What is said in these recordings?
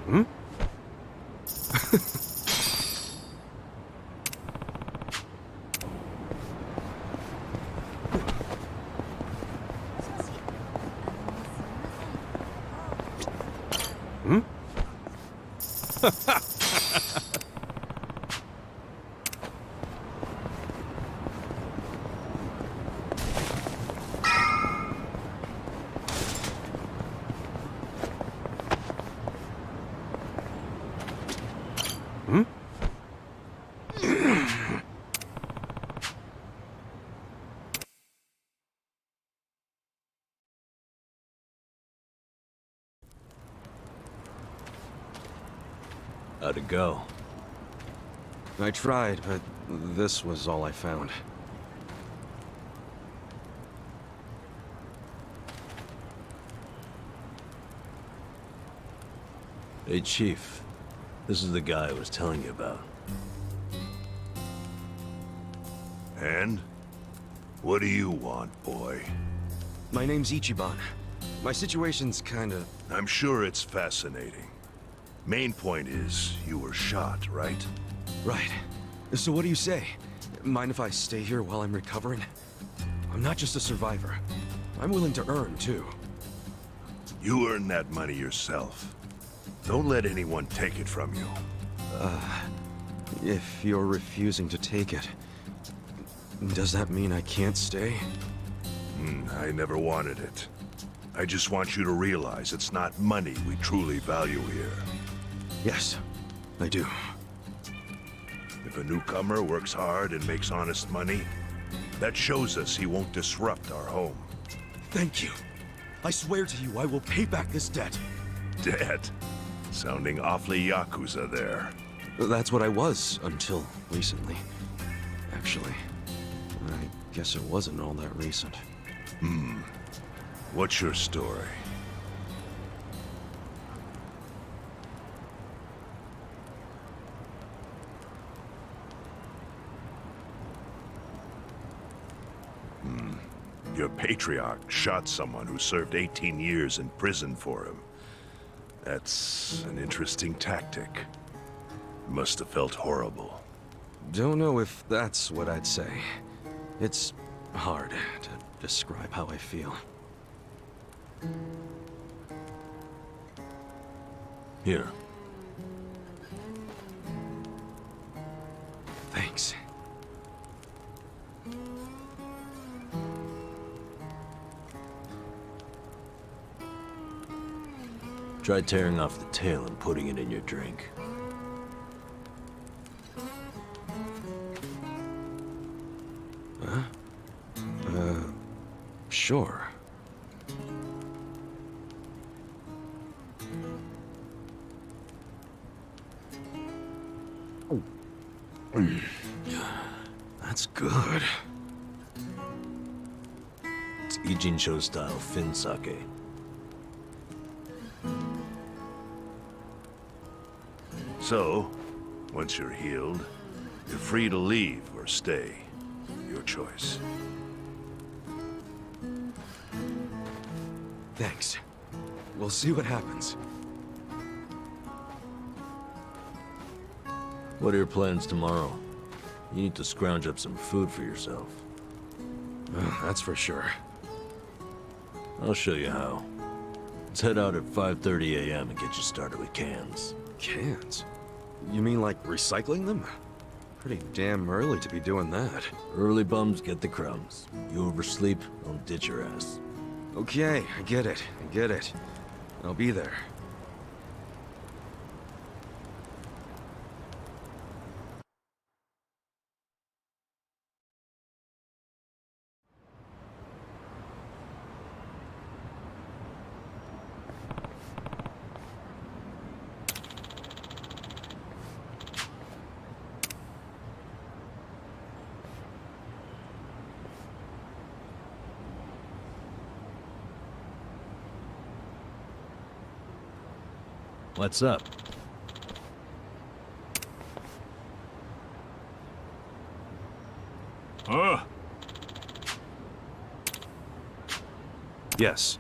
Hmm? Hmm? Hmm? How'd it go? I tried, but this was all I found. Hey, Chief. This is the guy I was telling you about. And? What do you want, boy? My name's Ichiban. My situation's kinda... I'm sure it's fascinating. Main point is, you were shot, right? Right. So what do you say? Mind if I stay here while I'm recovering? I'm not just a survivor. I'm willing to earn, too. You earn that money yourself. Don't let anyone take it from you. If you're refusing to take it, does that mean I can't stay? I never wanted it. I just want you to realize it's not money we truly value here. Yes, I do. If a newcomer works hard and makes honest money, that shows us he won't disrupt our home. Thank you. I swear to you I will pay back this debt. Dead. Sounding awfully Yakuza there. That's what I was, until recently. Actually, I guess it wasn't all that recent. What's your story? Your patriarch shot someone who served 18 years in prison for him. That's an interesting tactic. Must have felt horrible. Don't know if that's what I'd say. It's hard to describe how I feel. Here. Thanks. Try tearing off the tail and putting it in your drink. Huh? Sure. That's good. It's Ijincho style Fin sake. So, once you're healed, you're free to leave or stay. Your choice. Thanks. We'll see what happens. What are your plans tomorrow? You need to scrounge up some food for yourself. That's for sure. I'll show you how. Let's head out at 5:30 a.m. and get you started with cans. Cans? You mean like recycling them? Pretty damn early to be doing that. Early bums get the crumbs. You oversleep, I'll ditch your ass. Okay, I get it. I get it. I'll be there. What's up? Yes.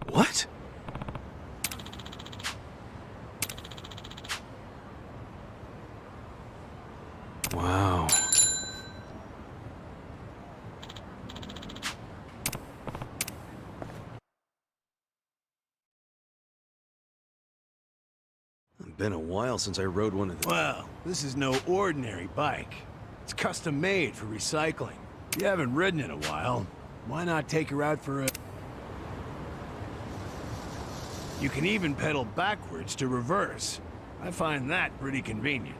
What? Wow. It's been a while since I rode one of the... Well, this is no ordinary bike. It's custom made for recycling. If you haven't ridden in a while, why not take her out for a... You can even pedal backwards to reverse. I find that pretty convenient.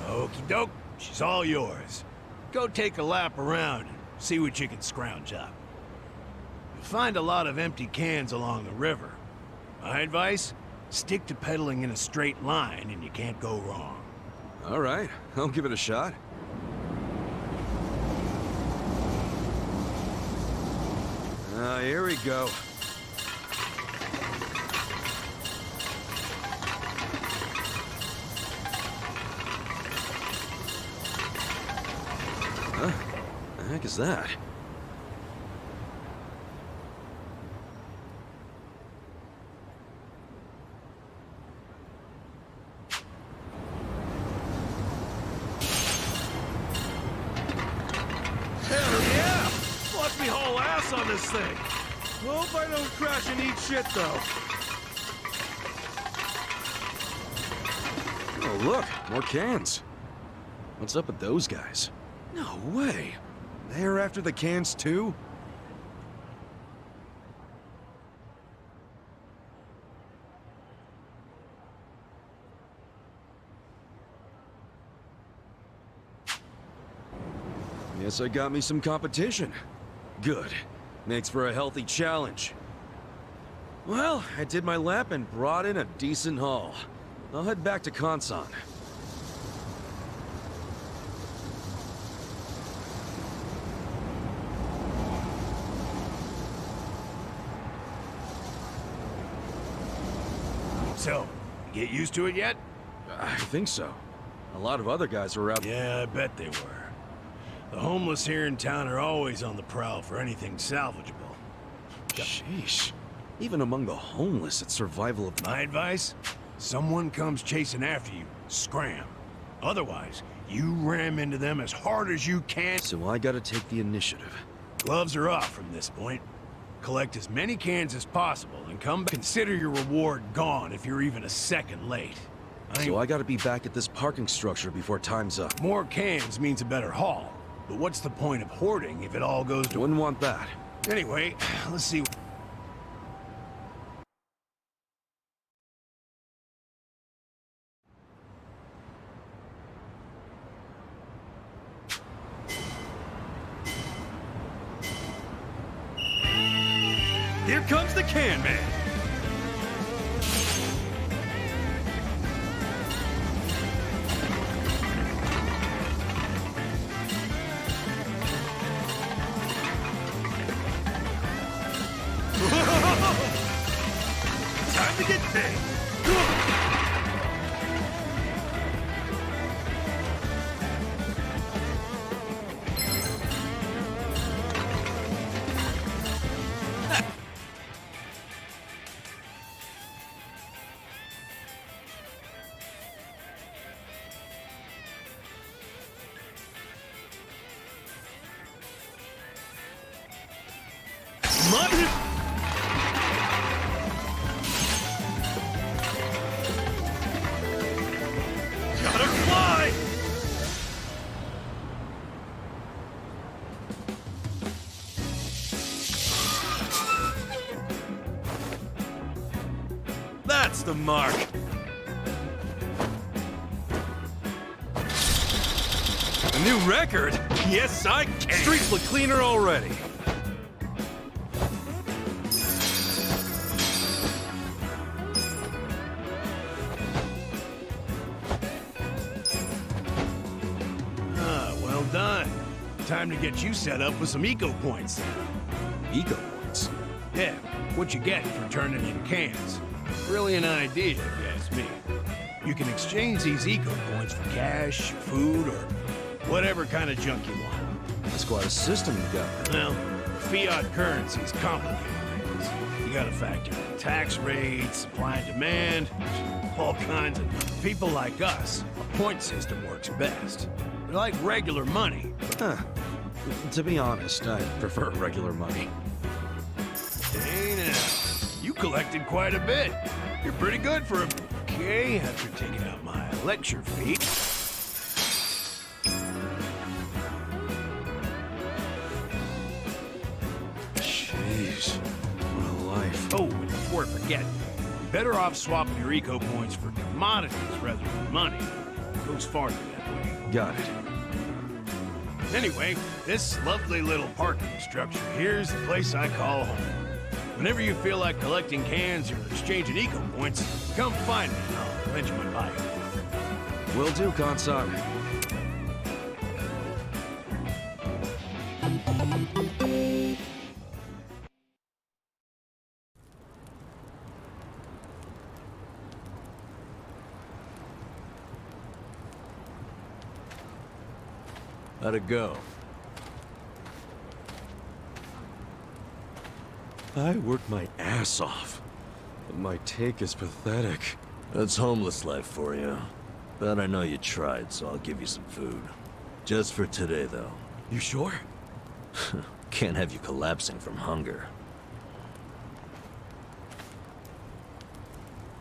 Okie doke, she's all yours. Go take a lap around and see what you can scrounge up. You'll find a lot of empty cans along the river. My advice? Stick to pedaling in a straight line and you can't go wrong. All right, I'll give it a shot. Here we go. Huh? The heck is that? Hell yeah! Watch me haul ass on this thing. Hope I don't crash and eat shit, though. Oh, look, more cans. What's up with those guys? No way. They're after the cans, too? Guess I got me some competition. Good. Makes for a healthy challenge. Well, I did my lap and brought in a decent haul. I'll head back to Kansan. So, you get used to it yet? I think so. A lot of other guys are out. Yeah, I bet they were. The homeless here in town are always on the prowl for anything salvageable. Sheesh. Even among the homeless, it's survival of... My advice? Someone comes chasing after you, scram. Otherwise, you ram into them as hard as you can. So I gotta take the initiative. Gloves are off from this point. Collect as many cans as possible and come back. Consider your reward gone if you're even a second late. So I gotta be back at this parking structure before time's up. More cans means a better haul. But what's the point of hoarding if it all goes to... Wouldn't want that. Anyway, let's see... Here comes the can man. Time to get paid. Gotta fly! That's the mark. A new record? Yes, I can. Streets look cleaner already. Well done. Time to get you set up with some eco points. Eco points. Yeah, what you get for turning in cans. Brilliant idea, if you ask me. You can exchange these eco points for cash, food, or whatever kind of junk you want. That's quite a system you got. Well, fiat currency is complicated things. You gotta factor in tax rates, supply and demand, all kinds of people like us. A point system works best. They're like regular money. Huh. To be honest, I prefer regular money. Hey now, you collected quite a bit. You're pretty good for a... Okay, after taking out my lecture fee... Jeez, what a life. Oh, and before I forget, you're better off swapping your eco points for commodities rather than money. It goes farther that way. Got it. Anyway, this lovely little parking structure here's the place I call home. Whenever you feel like collecting cans or exchanging eco points, come find me and I'll lend you my bike. Will do, Consog. How'd it go? I worked my ass off, but my take is pathetic. That's homeless life for you. But I know you tried, so I'll give you some food. Just for today, though. You sure? Can't have you collapsing from hunger.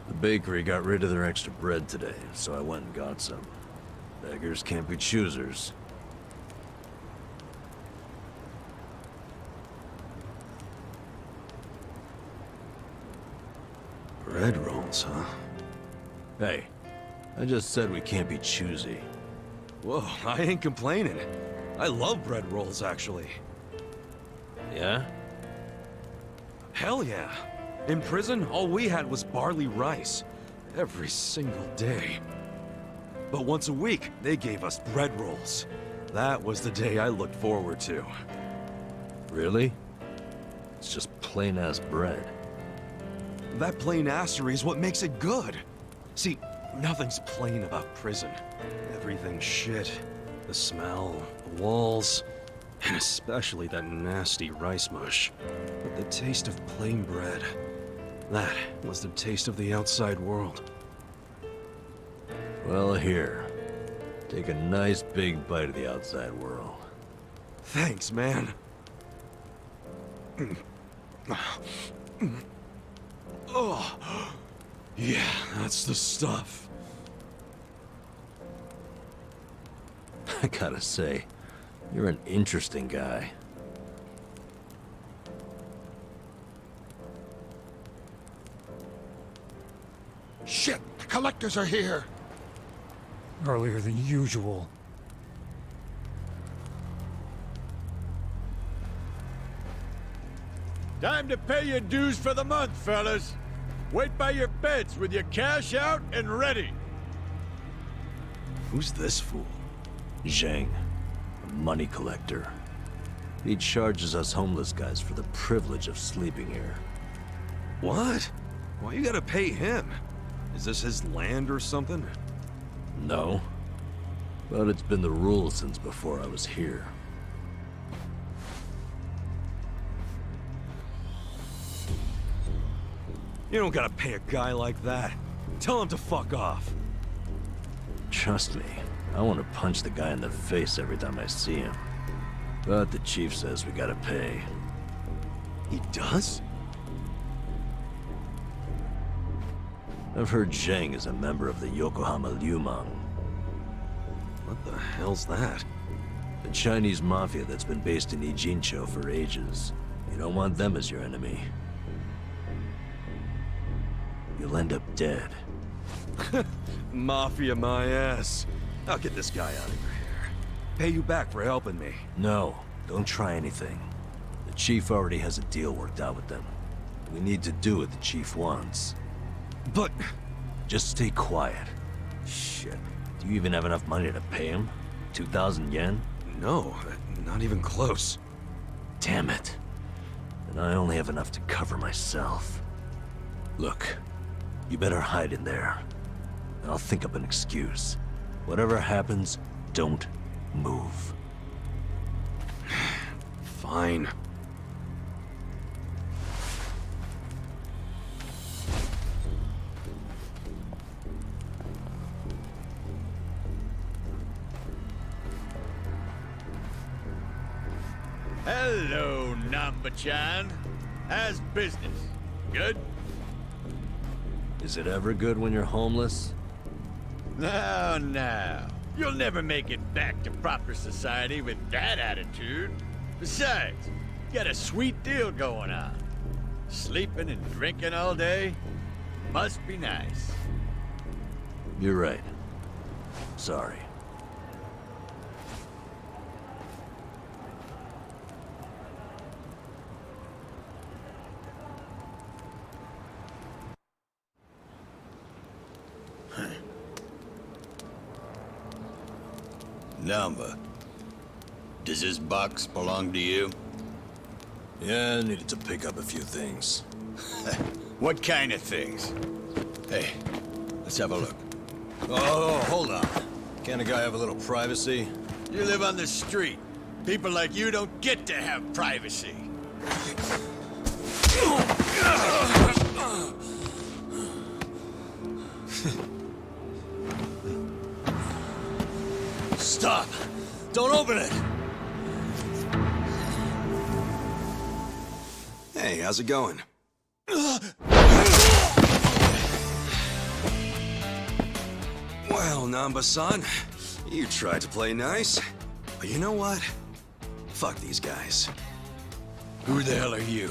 The bakery got rid of their extra bread today, so I went and got some. Beggars can't be choosers. Bread rolls, huh? Hey, I just said we can't be choosy. Whoa, I ain't complaining. I love bread rolls, actually. Yeah? Hell yeah. In prison, all we had was barley rice. Every single day. But once a week, they gave us bread rolls. That was the day I looked forward to. Really? It's just plain-ass bread. That plain assery is what makes it good. See, nothing's plain about prison. Everything's shit. The smell, the walls, and especially that nasty rice mush. But the taste of plain bread, that was the taste of the outside world. Well, here. Take a nice big bite of the outside world. Thanks, man. Oh, yeah, that's the stuff. I gotta say, you're an interesting guy. Shit! The collectors are here! Earlier than usual. Time to pay your dues for the month, fellas. Wait by your beds with your cash out and ready. Who's this fool? Zhang, a money collector. He charges us homeless guys for the privilege of sleeping here. What? Why you gotta pay him? Is this his land or something? No. But it's been the rule since before I was here. You don't gotta pay a guy like that. Tell him to fuck off. Trust me, I want to punch the guy in the face every time I see him. But the chief says we gotta pay. He does? I've heard Zhang is a member of the Yokohama Liumang, What the hell's that? the Chinese mafia that's been based in Ijincho for ages. You don't want them as your enemy. You'll end up dead. Mafia my ass. I'll get this guy out of here. Pay you back for helping me. No, don't try anything. The chief already has a deal worked out with them. We need to do what the chief wants. But... Just stay quiet. Shit. Do you even have enough money to pay him? 2,000 yen? no, not even close. Damn it. And I only have enough to cover myself. Look, you better hide in there. and I'll think up an excuse. Whatever happens, don't move. Fine. Hello, Namba-chan. How's business? Good? Is it ever good when you're homeless? No, no. You'll never make it back to proper society with that attitude. Besides, you got a sweet deal going on. Sleeping and drinking all day? Must be nice. You're right. Sorry. Namba, does this box belong to you? Yeah, I needed to pick up a few things. What kind of things? Hey, let's have a look. Oh, hold on. Can't a guy have a little privacy? You live on the street. People like you don't get to have privacy. Stop! Don't open it! Hey, how's it going? Well, Namba-san, you tried to play nice. But you know what? Fuck these guys. Who the hell are you?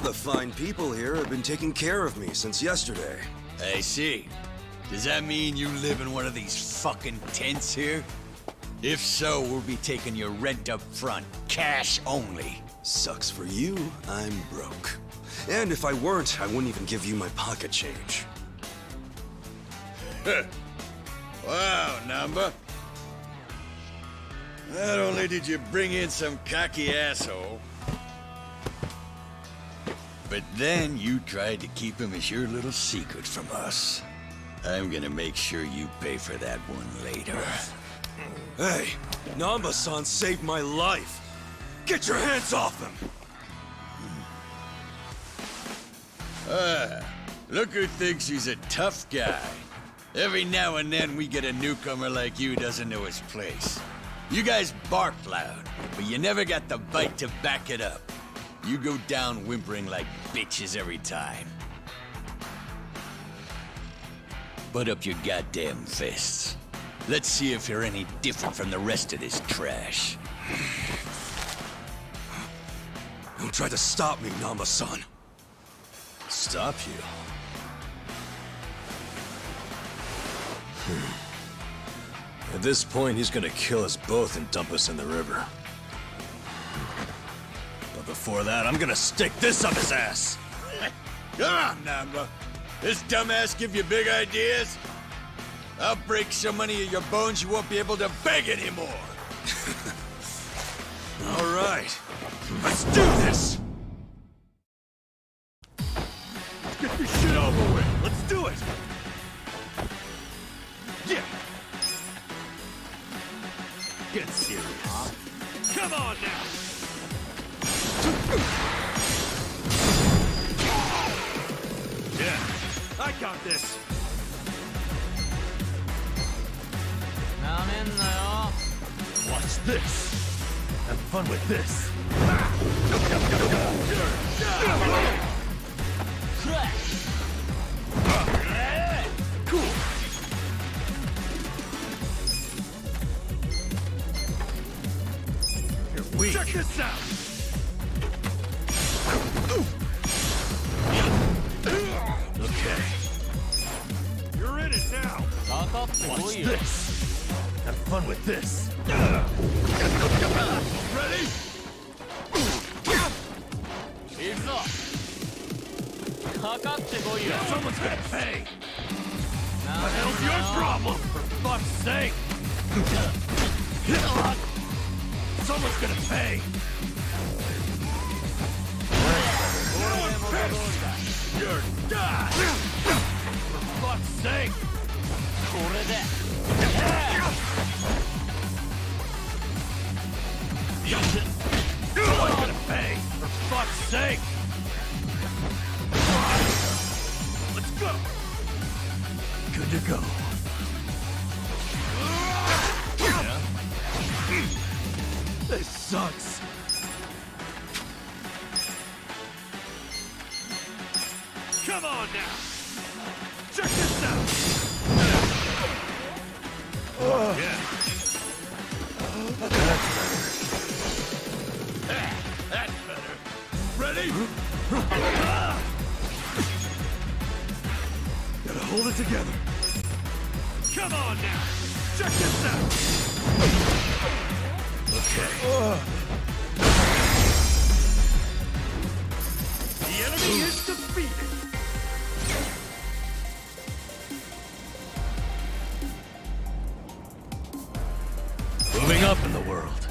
The fine people here have been taking care of me since yesterday. I see. Does that mean you live in one of these fucking tents here? If so, we'll be taking your rent up front, cash only. Sucks for you, I'm broke. And if I weren't, I wouldn't even give you my pocket change. Wow, Namba. Not only did you bring in some cocky asshole, but then you tried to keep him as your little secret from us. I'm gonna make sure you pay for that one later. Hey, Namba-san saved my life. Get your hands off him! Look who thinks he's a tough guy. Every now and then we get a newcomer like you doesn't know his place. You guys bark loud, but you never got the bite to back it up. You go down whimpering like bitches every time. Put up your goddamn fists. Let's see if you're any different from the rest of this trash. Don't try to stop me, Namba-san. Stop you? At this point, he's gonna kill us both and dump us in the river. But before that, I'm gonna stick this up his ass! Come on, Namba. This dumbass give you big ideas? I'll break so many of your bones you won't be able to beg anymore. All right, let's do this! Let's get this shit over with. Let's do it. Yeah. Get serious. Come on now. Yeah, I got this. Watch this. Have fun with this. Cool. You're weak. Check this out. Okay. You're in it now. Watch this. Have fun with this. Ready? Someone's gonna pay. What the hell's your problem? For fuck's sake! Someone's gonna pay. You're done. For fuck's sake! I'm gonna pay, for fuck's sake! Let's go! Good to go. This sucks. Come on now! Check this out! Yeah. That's better. Ready? Gotta hold it together. Come on now! Check this out! Okay. The enemy is defeated! Moving up in the world.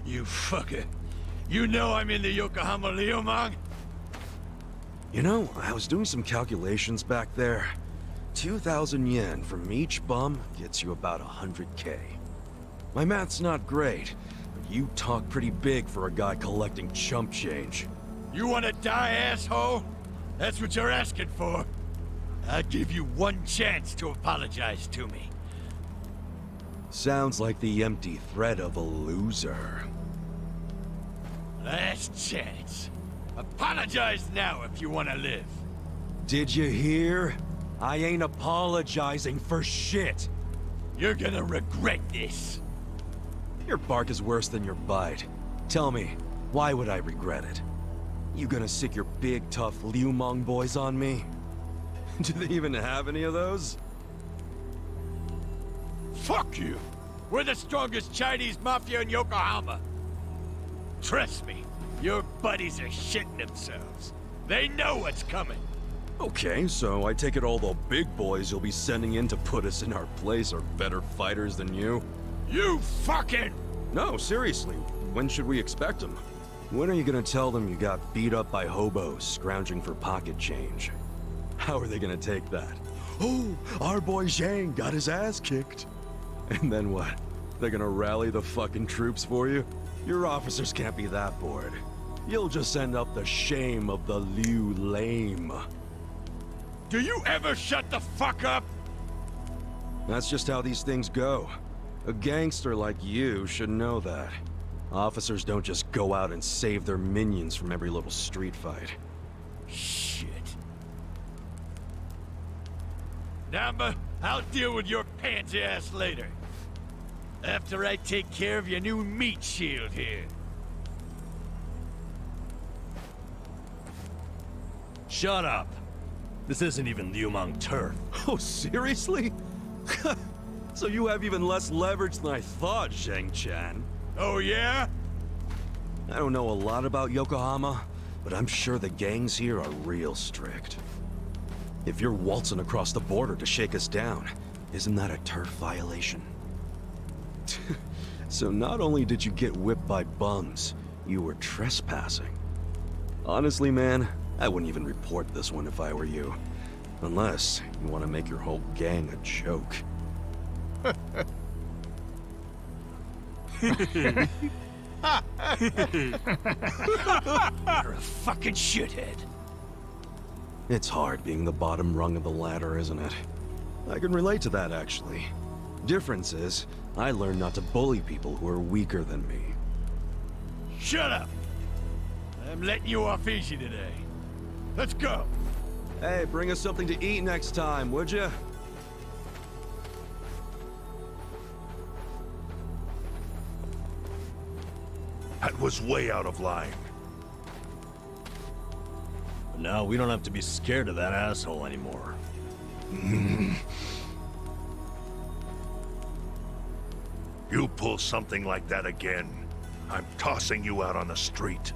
You fucker. You know I'm in the Yokohama Liumang? You know, I was doing some calculations back there. 2,000 yen from each bum gets you about 100K. My math's not great, but you talk pretty big for a guy collecting chump change. You wanna die, asshole? That's what you're asking for. I'll give you one chance to apologize to me. Sounds like the empty threat of a loser. Last chance. Apologize now if you wanna live. Did you hear? I ain't apologizing for shit. You're gonna regret this. Your bark is worse than your bite. Tell me, why would I regret it? You gonna sick your big, tough Liumang boys on me? Do they even have any of those? Fuck you! We're the strongest Chinese mafia in Yokohama. Trust me, your buddies are shitting themselves. They know what's coming. Okay, so I take it all the big boys you'll be sending in to put us in our place are better fighters than you? You fucking... No, seriously, when should we expect them? When are you gonna tell them you got beat up by hobos scrounging for pocket change? How are they gonna take that? Oh, our boy Zhang got his ass kicked. And then what? They're gonna rally the fucking troops for you? Your officers can't be that bored. You'll just send up the shame of the Liu lame. Do you ever shut the fuck up? That's just how these things go. A gangster like you should know that. Officers don't just go out and save their minions from every little street fight. Shit. Namba, I'll deal with your pansy ass later. After I take care of your new meat shield here. Shut up. This isn't even Liumang turf. Oh, seriously? So you have even less leverage than I thought, Zhang Chan. Oh yeah? I don't know a lot about Yokohama, but I'm sure the gangs here are real strict. If you're waltzing across the border to shake us down, isn't that a turf violation? So not only did you get whipped by bums, you were trespassing. Honestly, man, I wouldn't even report this one if I were you. Unless you want to make your whole gang a joke. You're a fucking shithead. It's hard being the bottom rung of the ladder, isn't it? I can relate to that, actually. Difference is, I learned not to bully people who are weaker than me. Shut up! I'm letting you off easy today. Let's go! Hey, bring us something to eat next time, would you? That was way out of line. But now we don't have to be scared of that asshole anymore. You pull something like that again, I'm tossing you out on the street.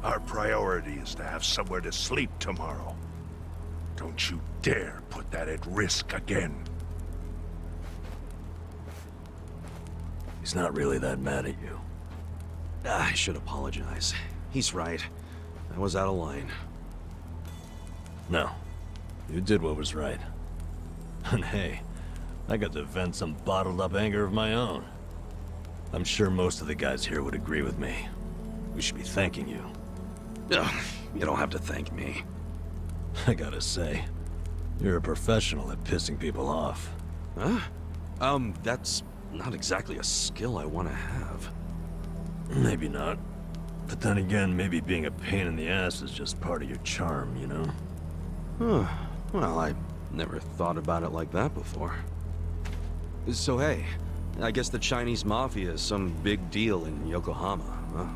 Our priority is to have somewhere to sleep tomorrow. Don't you dare put that at risk again. He's not really that mad at you. I should apologize. He's right. I was out of line. No. You did what was right. And hey, I got to vent some bottled up anger of my own. I'm sure most of the guys here would agree with me. We should be thanking you. Ugh, you don't have to thank me. I gotta say, you're a professional at pissing people off. Huh? That's not exactly a skill I want to have. Maybe not. But then again, maybe being a pain in the ass is just part of your charm, you know? Huh. Well, I never thought about it like that before. So hey, I guess the Chinese Mafia is some big deal in Yokohama, huh?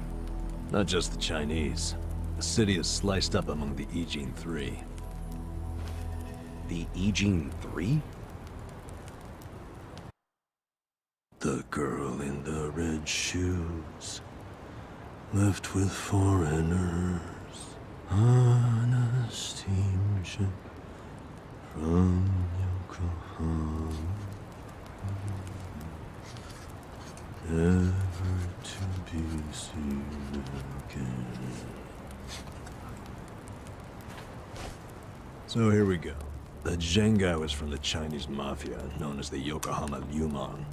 Not just the Chinese. The city is sliced up among the Ijin Three. The Ijin 3? The girl in the red shoes, left with foreigners, on a steamship from Yokohama, never to be seen again. So here we go. The Zheng guy was from the Chinese Mafia, known as the Yokohama Lumon.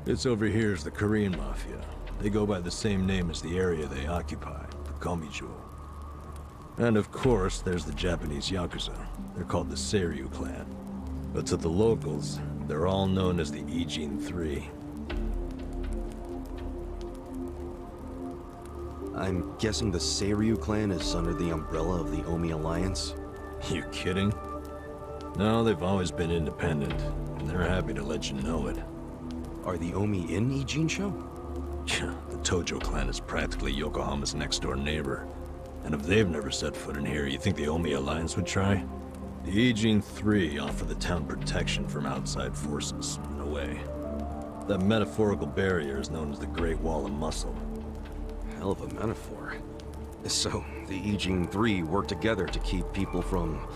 This over here is the Korean Mafia. They go by the same name as the area they occupy, the Komijo. And of course, there's the Japanese Yakuza. They're called the Seiryu clan. But to the locals, they're all known as the Ijin Three. I'm guessing the Seiryu clan is under the umbrella of the Omi Alliance? You kidding? No, they've always been independent, and they're happy to let you know it. Are the Omi in Ijincho? The Tojo clan is practically Yokohama's next-door neighbor. And if they've never set foot in here, you think the Omi Alliance would try? The Ijin Three offer the town protection from outside forces, in a way. That metaphorical barrier is known as the Great Wall of Muscle. Hell of a metaphor. So, the Ijin 3 work together to keep people from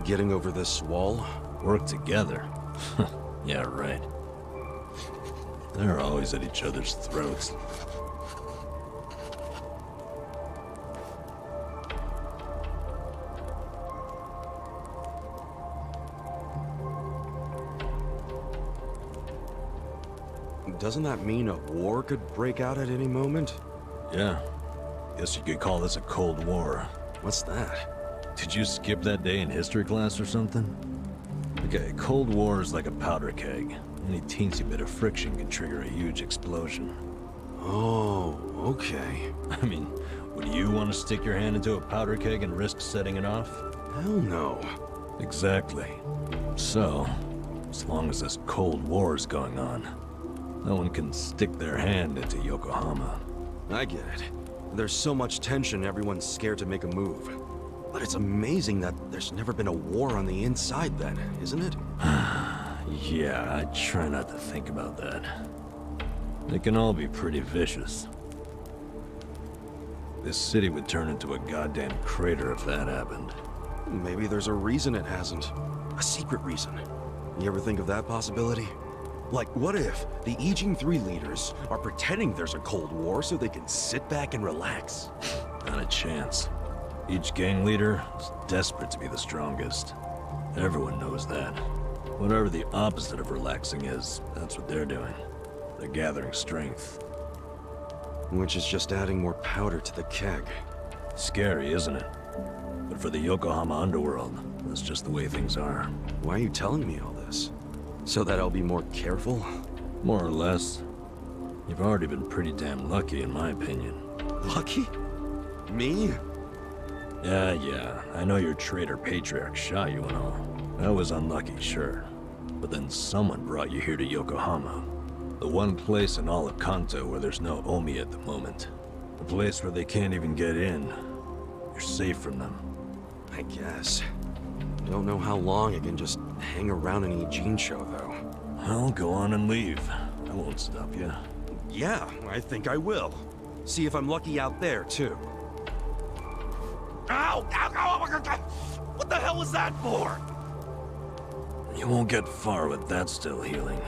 getting over this wall? Work together? Yeah, right. They're always at each other's throats. Doesn't that mean a war could break out at any moment? Yeah. Guess you could call this a Cold War. What's that? Did you skip that day in history class or something? Okay, Cold War is like a powder keg. Any teensy bit of friction can trigger a huge explosion. Oh, okay. I mean, would you want to stick your hand into a powder keg and risk setting it off? Hell no. Exactly. So, as long as this Cold War is going on, no one can stick their hand into Yokohama. I get it. There's so much tension, everyone's scared to make a move. But it's amazing that there's never been a war on the inside then, isn't it? Yeah, I try not to think about that. They can all be pretty vicious. This city would turn into a goddamn crater if that happened. Maybe there's a reason it hasn't. A secret reason. You ever think of that possibility? Like, what if the Ijin 3 leaders are pretending there's a Cold War so they can sit back and relax? Not a chance. Each gang leader is desperate to be the strongest. Everyone knows that. Whatever the opposite of relaxing is, that's what they're doing. They're gathering strength. Which is just adding more powder to the keg. Scary, isn't it? But for the Yokohama underworld, that's just the way things are. Why are you telling me all this? So that I'll be more careful? More or less. You've already been pretty damn lucky, in my opinion. Lucky? Me? Yeah, I know your traitor patriarch shot you and all. That was unlucky, sure. But then someone brought you here to Yokohama. The one place in all of Kanto where there's no Omi at the moment. A place where they can't even get in. You're safe from them. I guess. Don't know how long I can just hang around in Ijincho, though. Well, go on and leave. I won't stop you. Yeah, I think I will. See if I'm lucky out there, too. Ow! Ow! Ow! Ow! Ow! What the hell was that for? You won't get far with that still healing.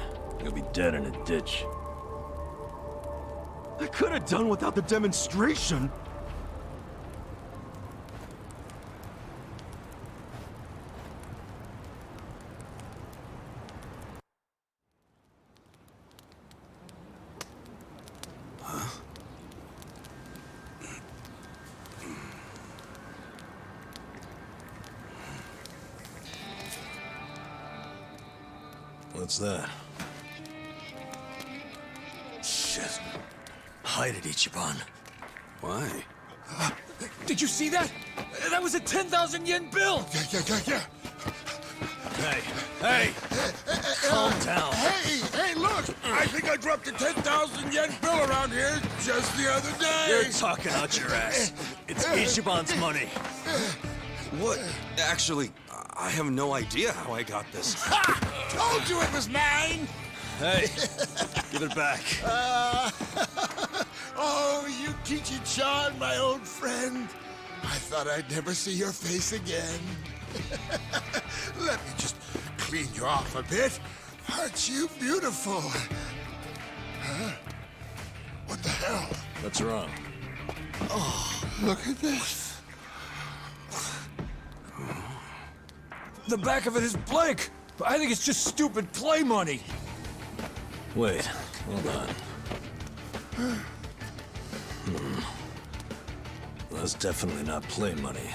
You'll be dead in a ditch. I could have done without the demonstration. What's that? Shit. Hide it, Ichiban. Why? Did you see that? That was a 10,000 yen bill! Yeah. Hey, hey! Calm down. Hey, look! I think I dropped a 10,000 yen bill around here just the other day. You're talking out your ass. It's Ichiban's money. What? Actually, I have no idea how I got this. Ha! Told you it was mine! Hey, give it back. Oh, you Kichi-chan, my old friend. I thought I'd never see your face again. Let me just clean you off a bit. Aren't you beautiful? Huh? What the hell? What's wrong? Oh, look at this. The back of it is blank! I think it's just stupid play money! Wait, hold on. Well, that's definitely not play money.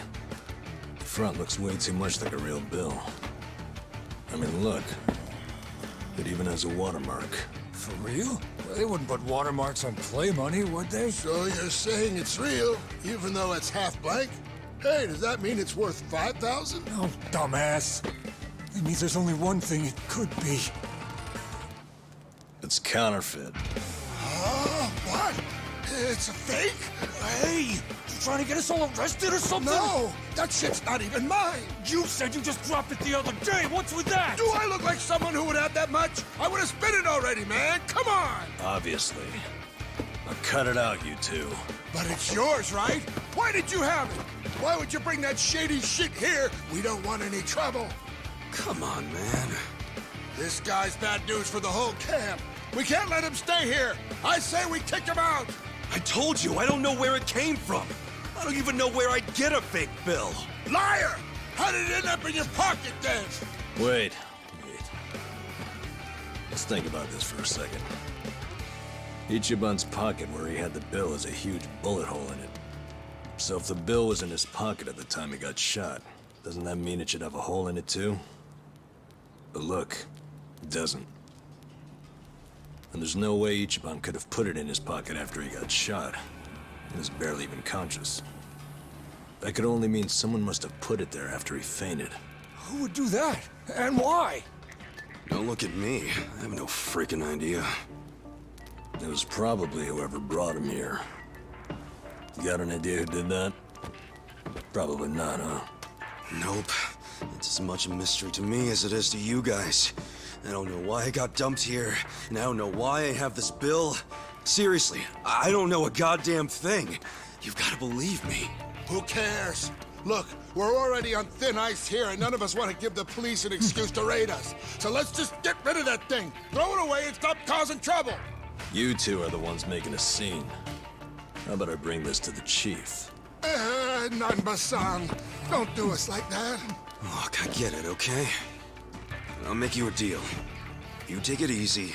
The front looks way too much like a real bill. I mean, look. It even has a watermark. For real? Well, they wouldn't put watermarks on play money, would they? So you're saying it's real, even though it's half blank? Hey, does that mean it's worth 5,000? Oh, dumbass. It means there's only one thing it could be. It's counterfeit. Oh, what? It's a fake? Hey! You trying to get us all arrested or something? No, that shit's not even mine. You said you just dropped it the other day! What's with that? Do I look like someone who would have that much? I would have spent it already, man. Come on. Obviously. Now cut it out, you two. But it's yours, right? Why did you have it? Why would you bring that shady shit here? We don't want any trouble. Come on, man. This guy's bad news for the whole camp. We can't let him stay here. I say we kick him out. I told you, I don't know where it came from. I don't even know where I'd get a fake bill. Liar! How did it end up in your pocket then? Wait. Let's think about this for a second. Ichiban's pocket where he had the bill has a huge bullet hole in it. So if the bill was in his pocket at the time he got shot, doesn't that mean it should have a hole in it too? But look, it doesn't. And there's no way Ichiban could have put it in his pocket after he got shot. He was barely even conscious. That could only mean someone must have put it there after he fainted. Who would do that? And why? Don't look at me. I have no freaking idea. It was probably whoever brought him here. You got an idea who did that? Probably not, huh? Nope. It's as much a mystery to me as it is to you guys. I don't know why I got dumped here, and I don't know why I have this bill. Seriously, I don't know a goddamn thing. You've got to believe me. Who cares? Look, we're already on thin ice here, and none of us want to give the police an excuse to raid us. So let's just get rid of that thing, throw it away, and stop causing trouble. You two are the ones making a scene. How about I bring this to the chief? Nanba-san, don't do us like that. Look, I get it, okay? I'll make you a deal. You take it easy,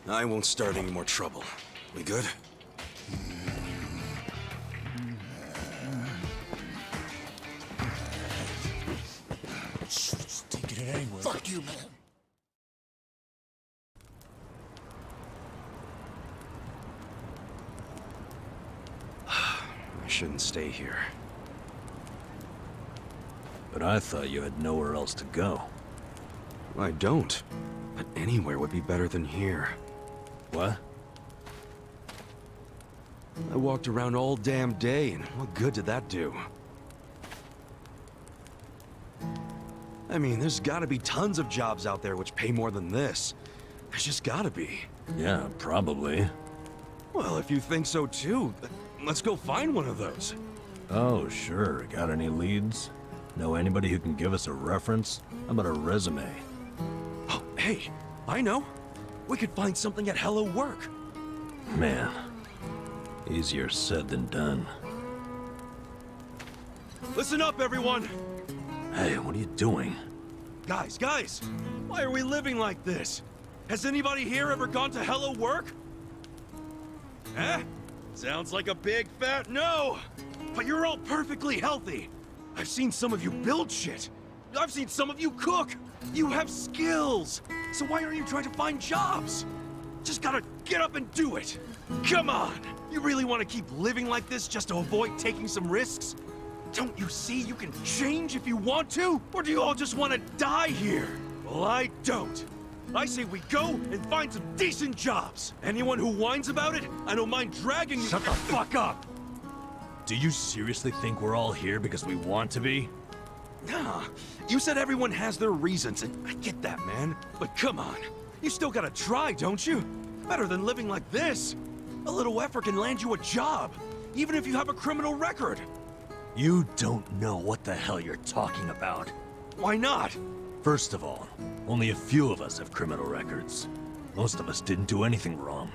I won't start any more trouble. We good? Just taking it anyway. Fuck you, man. I shouldn't stay here. But I thought you had nowhere else to go. I don't. But anywhere would be better than here. What? I walked around all damn day, and what good did that do? I mean, there's gotta be tons of jobs out there which pay more than this. There's just gotta be. Yeah, probably. Well, if you think so too, let's go find one of those. Oh, sure. Got any leads? Know anybody who can give us a reference? How about a resume? Oh, hey, I know. We could find something at Hello Work. Man, easier said than done. Listen up, everyone! Hey, what are you doing? Guys, why are we living like this? Has anybody here ever gone to Hello Work? Eh? Sounds like a big fat no! But you're all perfectly healthy! I've seen some of you build shit! I've seen some of you cook! You have skills! So why aren't you trying to find jobs? Just gotta get up and do it! Come on! You really want to keep living like this just to avoid taking some risks? Don't you see you can change if you want to? Or do you all just want to die here? Well, I don't. I say we go and find some decent jobs. Anyone who whines about it, I don't mind dragging you— Shut the fuck up! Do you seriously think we're all here because we want to be? Nah, you said everyone has their reasons, and I get that, man. But come on, you still gotta try, don't you? Better than living like this. A little effort can land you a job, even if you have a criminal record. You don't know what the hell you're talking about. Why not? First of all, only a few of us have criminal records. Most of us didn't do anything wrong.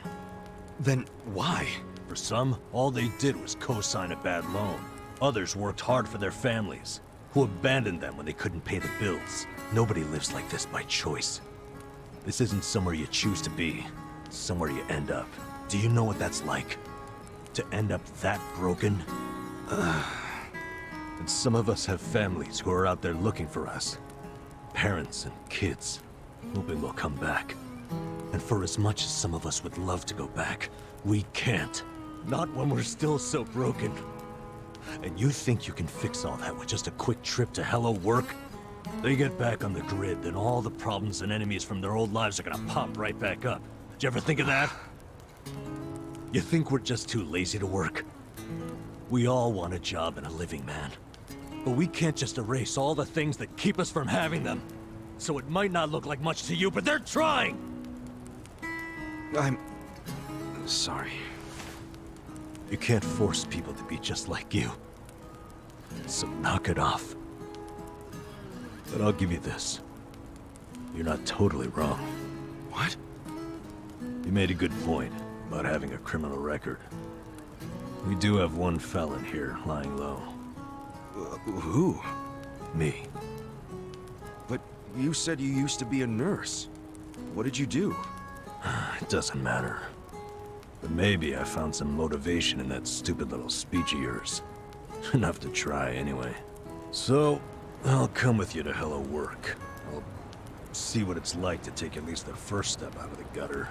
Then why? For some, all they did was co-sign a bad loan. Others worked hard for their families, who abandoned them when they couldn't pay the bills. Nobody lives like this by choice. This isn't somewhere you choose to be. It's somewhere you end up. Do you know what that's like? To end up that broken? And some of us have families who are out there looking for us. Parents and kids, hoping we'll come back. And for as much as some of us would love to go back, we can't. Not when we're still so broken. And you think you can fix all that with just a quick trip to Hello Work? They get back on the grid, then all the problems and enemies from their old lives are gonna pop right back up. Did you ever think of that? You think we're just too lazy to work? We all want a job and a living, man. But we can't just erase all the things that keep us from having them. So it might not look like much to you, but they're trying! I'm sorry. You can't force people to be just like you. So knock it off. But I'll give you this. You're not totally wrong. What? You made a good point about having a criminal record. We do have one felon here, lying low. Who? Me. But you said you used to be a nurse. What did you do? It doesn't matter. But maybe I found some motivation in that stupid little speech of yours. Enough to try, anyway. So, I'll come with you to Hello Work. I'll see what it's like to take at least the first step out of the gutter.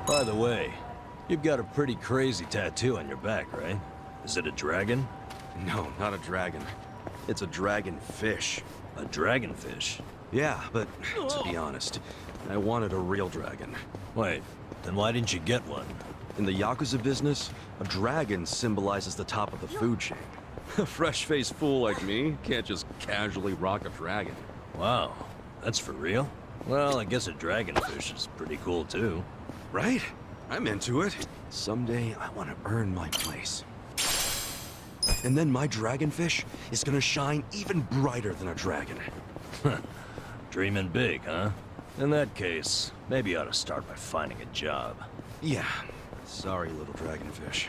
By the way, you've got a pretty crazy tattoo on your back, right? Is it a dragon? No, not a dragon. It's a dragon fish. A dragonfish? Yeah, but to be honest, I wanted a real dragon. Wait, then why didn't you get one? In the Yakuza business, a dragon symbolizes the top of the food chain. A fresh-faced fool like me can't just casually rock a dragon. Wow, that's for real? Well, I guess a dragonfish is pretty cool too. Right? I'm into it. Someday, I want to earn my place. And then my dragonfish is gonna shine even brighter than a dragon. Dreaming big, huh? In that case, maybe you ought to start by finding a job. Yeah. Sorry, little dragonfish.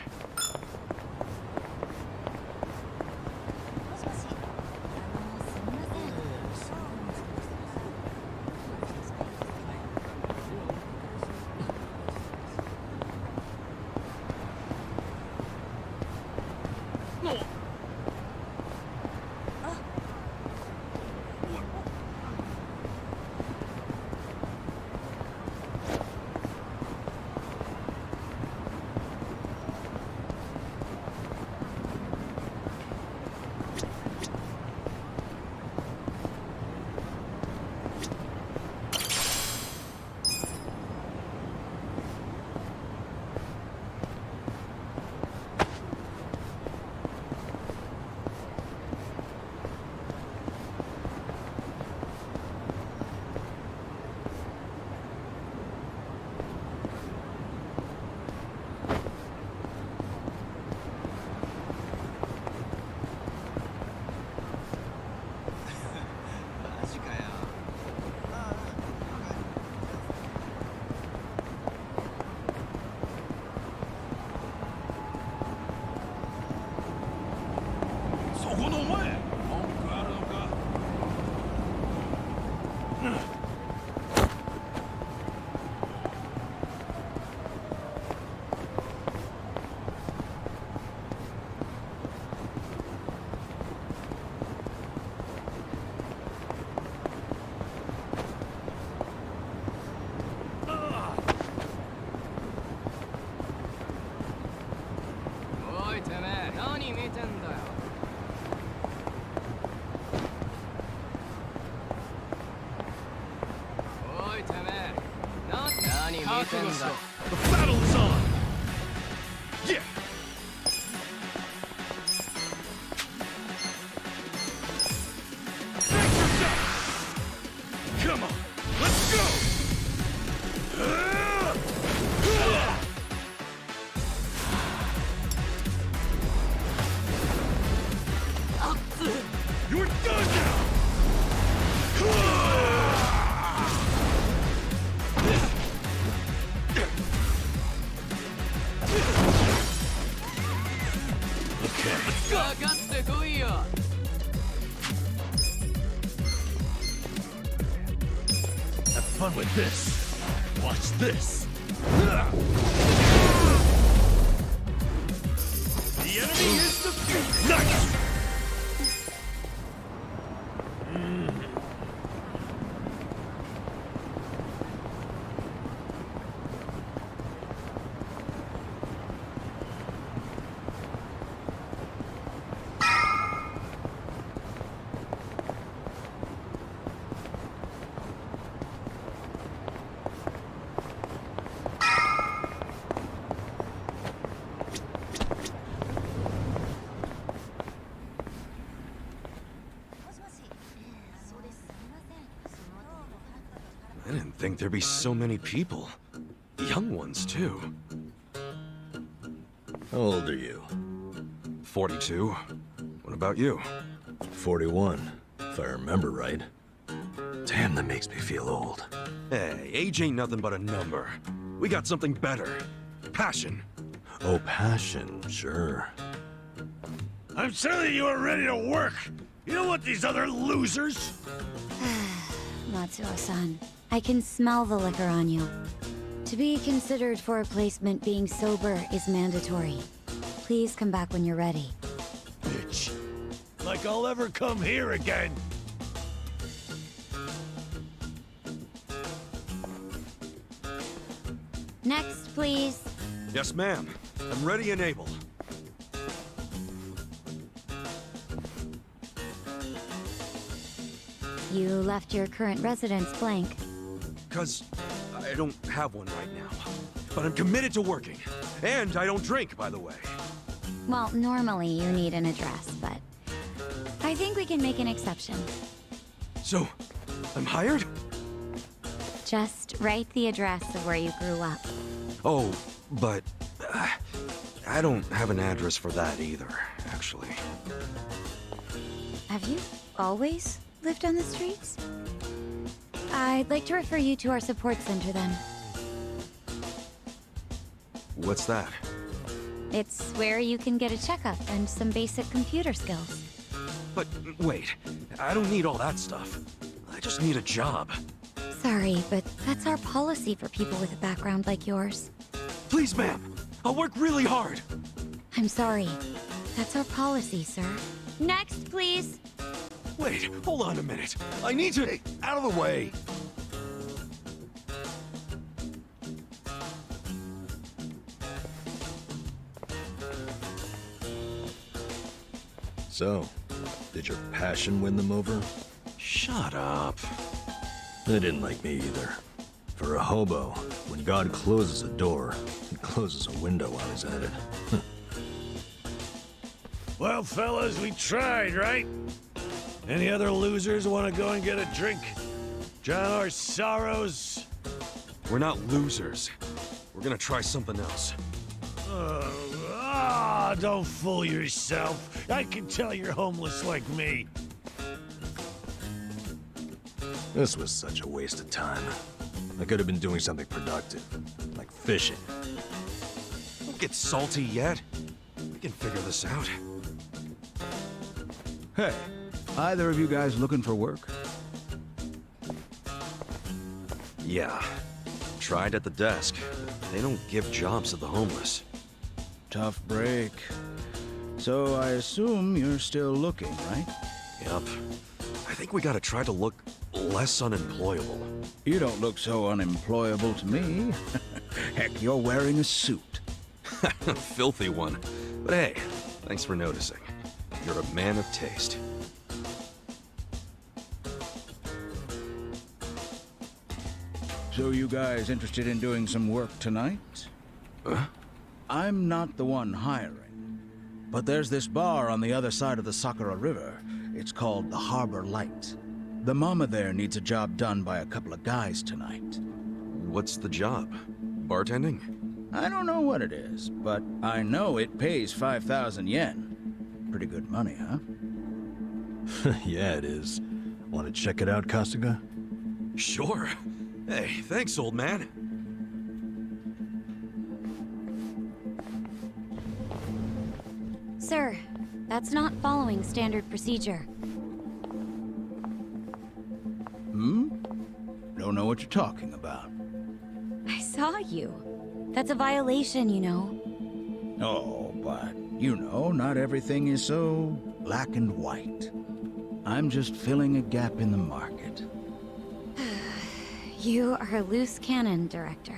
The battle is on! Yeah! Back yourself! Come on, let's go! You're done now! Have fun with this. Watch this. The enemy is defeated! Nice! I didn't think there'd be so many people. Young ones, too. How old are you? 42. What about you? 41, if I remember right. Damn, that makes me feel old. Hey, age ain't nothing but a number. We got something better. Passion. Oh, passion, sure. I'm telling you are ready to work! You don't want these other losers! Matsuo-san, I can smell the liquor on you. To be considered for a placement, being sober is mandatory. Please come back when you're ready. Bitch. Like I'll ever come here again! Next, please. Yes, ma'am. I'm ready and able. You left your current residence blank. 'Cause I don't have one right now. But I'm committed to working. And I don't drink, by the way. Well, normally you need an address, but I think we can make an exception. So, I'm hired? Just write the address of where you grew up. Oh, but I don't have an address for that either, actually. Have you always lived on the streets? I'd like to refer you to our support center then. What's that? It's where you can get a checkup and some basic computer skills. But wait, I don't need all that stuff. I just need a job. Sorry, but that's our policy for people with a background like yours. Please, ma'am. I'll work really hard. I'm sorry. That's our policy, sir. Next, please. Wait, hold on a minute. I need to... Hey, out of the way! So, did your passion win them over? Shut up. They didn't like me either. For a hobo, when God closes a door, he closes a window while he's at it. Well, fellas, we tried, right? Any other losers want to go and get a drink? Drown our sorrows? We're not losers. We're gonna try something else. Don't fool yourself. I can tell you're homeless like me. This was such a waste of time. I could have been doing something productive, like fishing. Don't get salty yet. We can figure this out. Hey, either of you guys looking for work? Yeah. Tried at the desk. They don't give jobs to the homeless. Tough break. So I assume you're still looking, right? Yep. I think we gotta try to look less unemployable. You don't look so unemployable to me. Heck, you're wearing a suit. Filthy one. But hey, thanks for noticing. You're a man of taste. So you guys interested in doing some work tonight? Huh? I'm not the one hiring. But there's this bar on the other side of the Sakura River. It's called the Harbor Light. The mama there needs a job done by a couple of guys tonight. What's the job? Bartending? I don't know what it is, but I know it pays 5,000 yen. Pretty good money, huh? Yeah, it is. Want to check it out, Kasuga? Sure. Hey, thanks, old man. Sir, that's not following standard procedure. Don't know what you're talking about. I saw you. That's a violation, you know. Oh, but You know, not everything is so black and white. I'm just filling a gap in the market. You are a loose cannon, Director.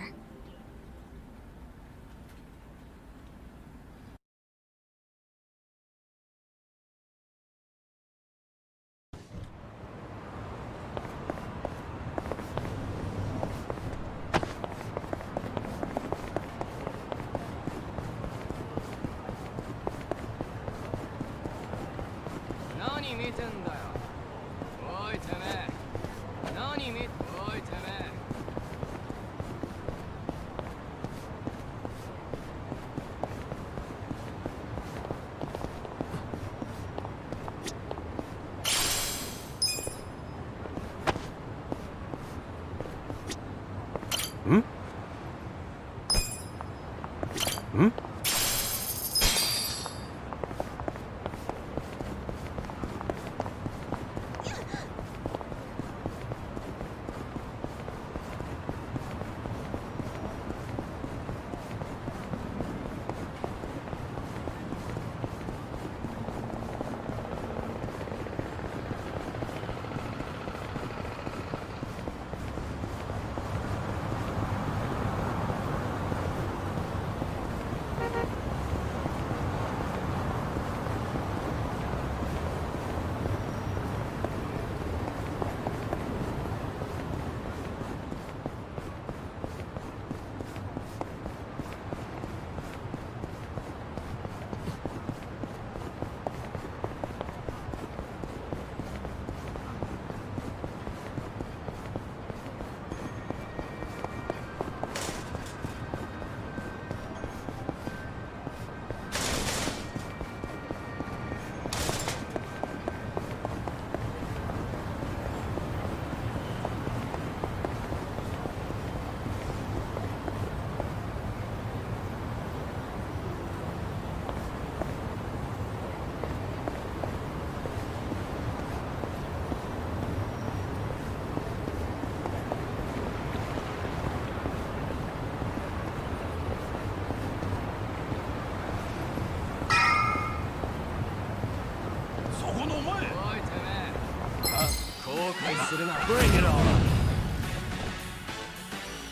Bring it on!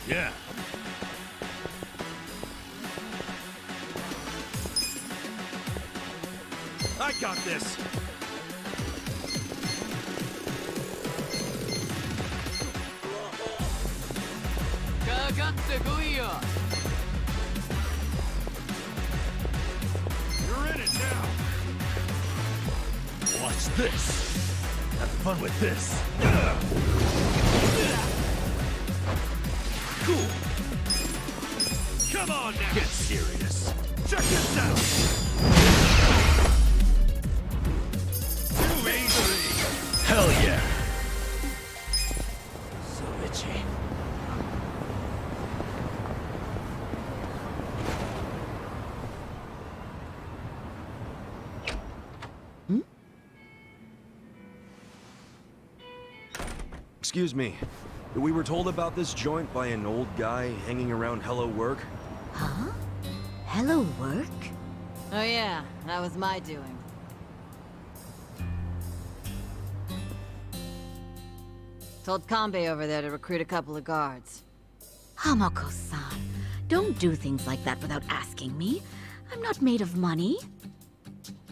Yeah. I got this! You're in it now! Watch this! Have fun with this! Cool! Come on now! Get serious! Check this out! Too easy! Hell yeah! So itchy. Excuse me. We were told about this joint by an old guy hanging around Hello Work. Huh? Hello, work? Oh yeah, that was my doing. Told Kanbei over there to recruit a couple of guards. Hamako-san, don't do things like that without asking me. I'm not made of money.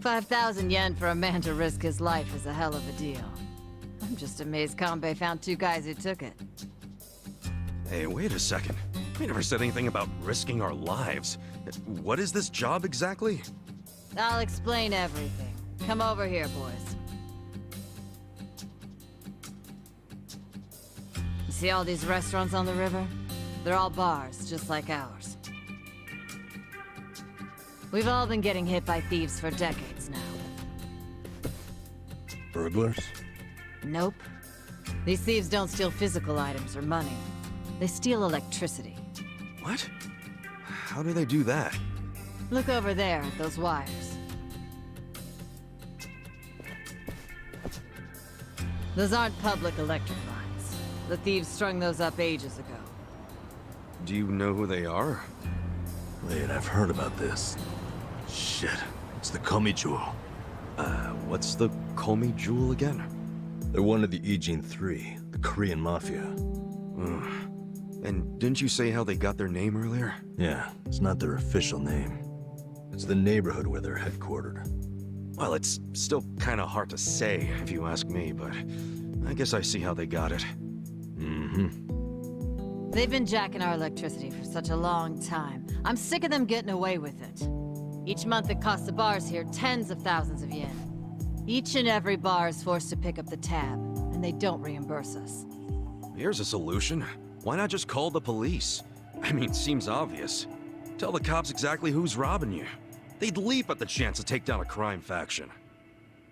5,000 yen for a man to risk his life is a hell of a deal. I'm just amazed Kanbei found two guys who took it. Hey, wait a second. We never said anything about risking our lives. What is this job exactly? I'll explain everything. Come over here, boys. You see all these restaurants on the river? They're all bars, just like ours. We've all been getting hit by thieves for decades now. Burglars? Nope. These thieves don't steal physical items or money. They steal electricity. What? How do they do that? Look over there at those wires. Those aren't public electric lines. The thieves strung those up ages ago. Do you know who they are? Wait, I've heard about this. Shit. It's the Komi Jewel. What's the Komi Jewel again? They're one of the Ijin Three, the Korean Mafia. And didn't you say how they got their name earlier? Yeah, it's not their official name. It's the neighborhood where they're headquartered. Well, it's still kind of hard to say, if you ask me, but I guess I see how they got it. They've been jacking our electricity for such a long time. I'm sick of them getting away with it. Each month it costs the bars here tens of thousands of yen. Each and every bar is forced to pick up the tab, and they don't reimburse us. Here's a solution. Why not just call the police? I mean, seems obvious. Tell the cops exactly who's robbing you. They'd leap at the chance to take down a crime faction.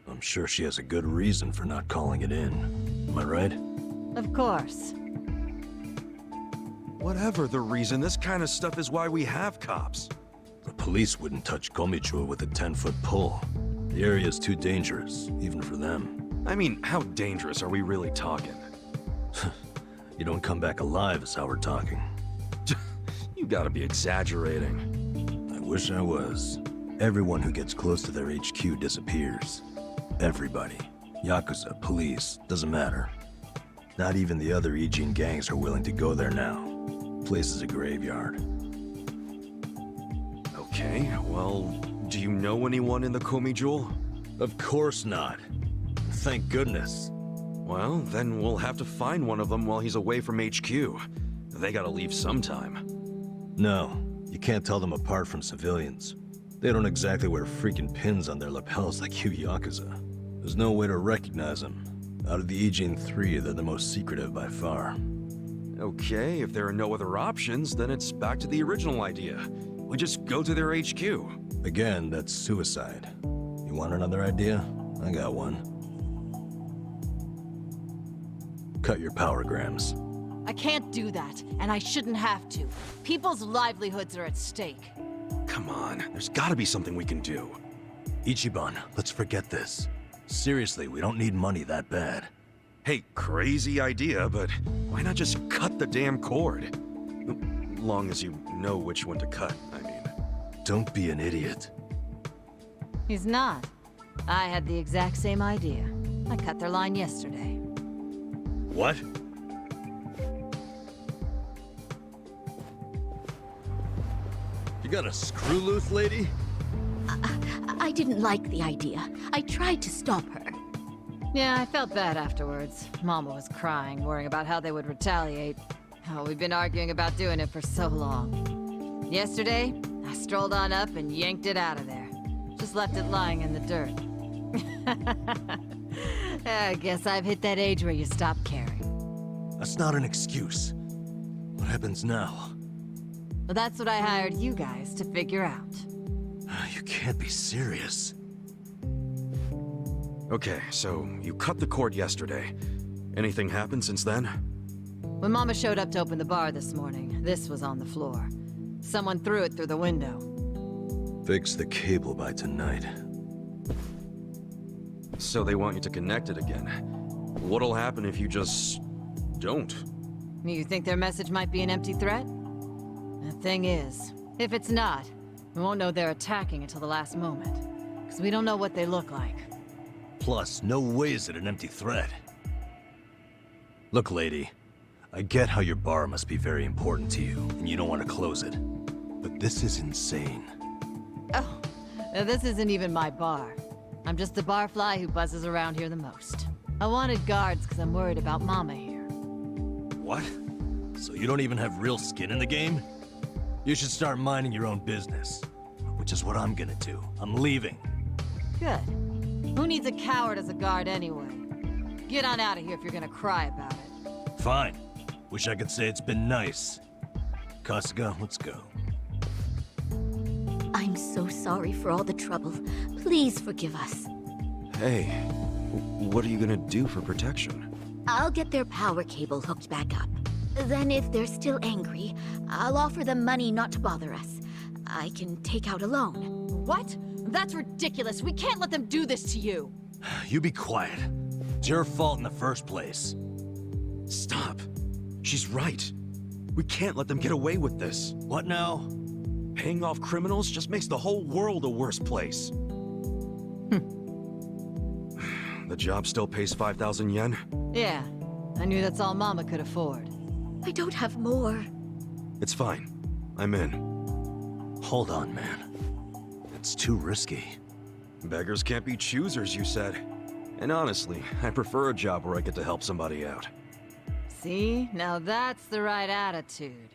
I'm sure she has a good reason for not calling it in. Am I right? Of course. Whatever the reason, this kind of stuff is why we have cops. The police wouldn't touch Komichua with a 10-foot pole. The area's too dangerous, even for them. I mean, how dangerous are we really talking? You don't come back alive is how we're talking. You gotta be exaggerating. I wish I was. Everyone who gets close to their HQ disappears. Everybody. Yakuza, police, doesn't matter. Not even the other Ijin gangs are willing to go there now. Place is a graveyard. Okay, well, do you know anyone in the Komi Jewel? Of course not. Thank goodness. Well, then we'll have to find one of them while he's away from HQ. They gotta leave sometime. No, you can't tell them apart from civilians. They don't exactly wear freaking pins on their lapels like you Yakuza. There's no way to recognize them. Out of the Ijin 3, they're the most secretive by far. Okay, if there are no other options, then it's back to the original idea. We just go to their HQ. Again, that's suicide. You want another idea? I got one. Cut your power grams. I can't do that, and I shouldn't have to. People's livelihoods are at stake. Come on, there's gotta be something we can do. Ichiban, let's forget this. Seriously, we don't need money that bad. Hey, crazy idea, but why not just cut the damn cord? Long as you know which one to cut, I mean. Don't be an idiot. He's not. I had the exact same idea. I cut their line yesterday. What? You got a screw loose, lady? I didn't like the idea. I tried to stop her. Yeah, I felt bad afterwards. Mama was crying, worrying about how they would retaliate. Oh, we've been arguing about doing it for so long. Yesterday, I strolled on up and yanked it out of there. Just left it lying in the dirt. I guess I've hit that age where you stop caring. That's not an excuse. What happens now? Well, that's what I hired you guys to figure out. You can't be serious. Okay, so you cut the cord yesterday. Anything happened since then? When Mama showed up to open the bar this morning, this was on the floor. Someone threw it through the window. Fix the cable by tonight. So they want you to connect it again. What'll happen if you just don't? You think their message might be an empty threat? The thing is, if it's not, we won't know they're attacking until the last moment. Because we don't know what they look like. Plus, no way is it an empty threat. Look, lady, I get how your bar must be very important to you, and you don't want to close it. But this is insane. Oh, this isn't even my bar. I'm just the barfly who buzzes around here the most. I wanted guards because I'm worried about Mama here. What? So you don't even have real skin in the game? You should start minding your own business. Which is what I'm gonna do. I'm leaving. Good. Who needs a coward as a guard anyway? Get on out of here if you're gonna cry about it. Fine. Wish I could say it's been nice. Kasuga, let's go. I'm so sorry for all the trouble. Please forgive us. Hey, what are you gonna do for protection? I'll get their power cable hooked back up. Then if they're still angry, I'll offer them money not to bother us. I can take out a loan. What? That's ridiculous. We can't let them do this to you. You be quiet. It's your fault in the first place. Stop. She's right. We can't let them get away with this. What now? Paying off criminals just makes the whole world a worse place. The job still pays 5,000 yen? Yeah, I knew that's all Mama could afford. I don't have more. It's fine. I'm in. Hold on, man. It's too risky. Beggars can't be choosers, you said. And honestly, I prefer a job where I get to help somebody out. See? Now that's the right attitude.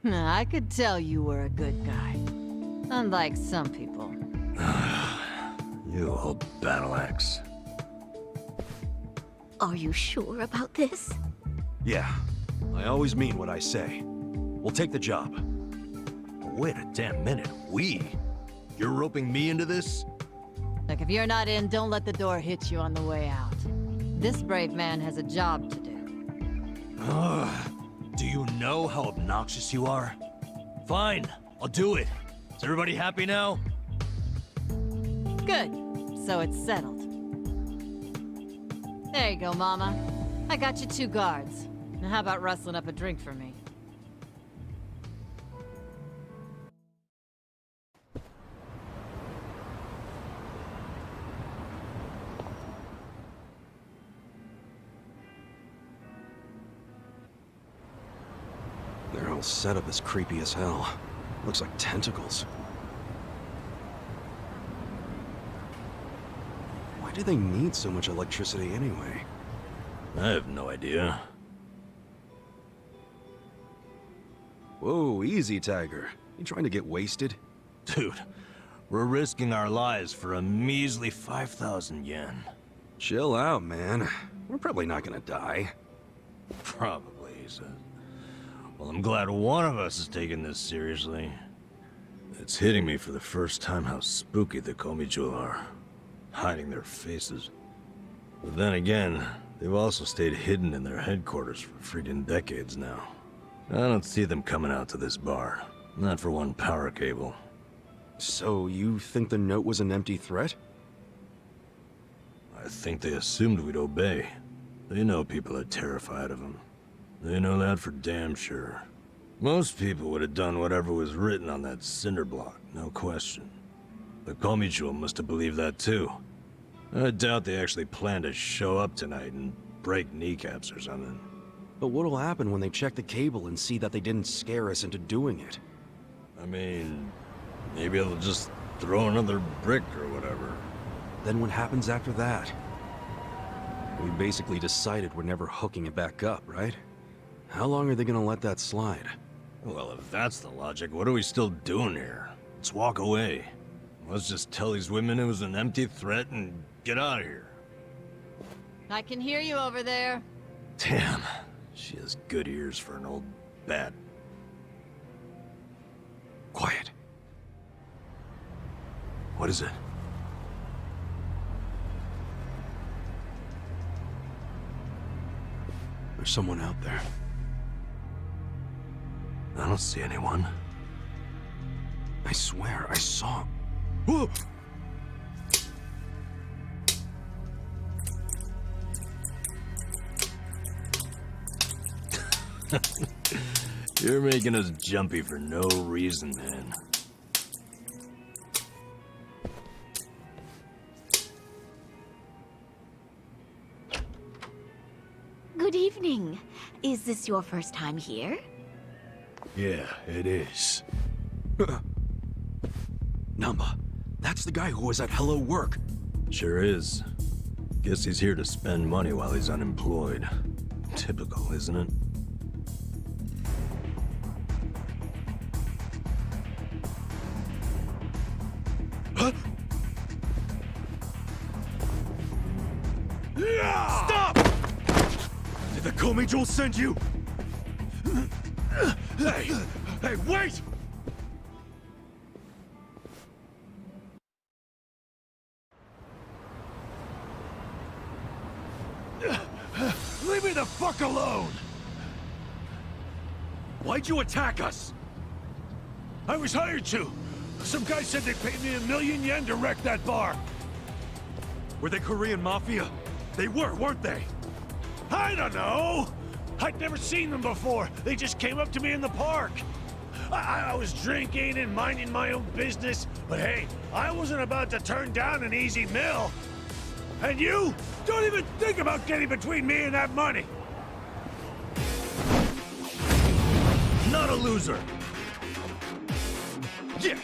I could tell you were a good guy. Unlike some people. You old battle axe. Are you sure about this? Yeah, I always mean what I say. We'll take the job. Wait a damn minute. We? You're roping me into this? Look, if you're not in, don't let the door hit you on the way out. This brave man has a job to do. Do you know how obnoxious you are? Fine, I'll do it. Is everybody happy now? Good. So it's settled. There you go, Mama. I got you 2 guards. Now how about rustling up a drink for me? Their whole setup is creepy as hell. Looks like tentacles. Why do they need so much electricity anyway? I have no idea. Whoa, easy, Tiger. You trying to get wasted? Dude, we're risking our lives for a measly 5,000 yen. Chill out, man. We're probably not gonna die. Probably, he says. Well, I'm glad one of us is taking this seriously. It's hitting me for the first time how spooky the Komijo are. Hiding their faces. But then again, they've also stayed hidden in their headquarters for freaking decades now. I don't see them coming out to this bar. Not for one power cable. So, you think the note was an empty threat? I think they assumed we'd obey. They know people are terrified of them. They know that for damn sure. Most people would have done whatever was written on that cinder block, no question. The Komijo must have believed that too. I doubt they actually plan to show up tonight and break kneecaps or something. But what'll happen when they check the cable and see that they didn't scare us into doing it? I mean, maybe they'll just throw another brick or whatever. Then what happens after that? We basically decided we're never hooking it back up, right? How long are they gonna let that slide? Well, if that's the logic, what are we still doing here? Let's walk away. Let's just tell these women it was an empty threat and get out of here. I can hear you over there. Damn, she has good ears for an old bat. Quiet. What is it? There's someone out there. I don't see anyone. I swear, I saw... Whoa! You're making us jumpy for no reason, man. Good evening. Is this your first time here? Yeah, it is. Namba, that's the guy who was at Hello Work. Sure is. Guess he's here to spend money while he's unemployed. Typical, isn't it? Huh? Stop! Did the Komi send you? Hey! Hey, wait! Leave me the fuck alone! Why'd you attack us? I was hired to. Some guy said they paid me 1,000,000 yen to wreck that bar. Were they Korean Mafia? They were, weren't they? I don't know. I'd never seen them before. They just came up to me in the park. I was drinking and minding my own business, but hey, I wasn't about to turn down an easy meal. And you don't even think about getting between me and that money. Not a loser! Yeah!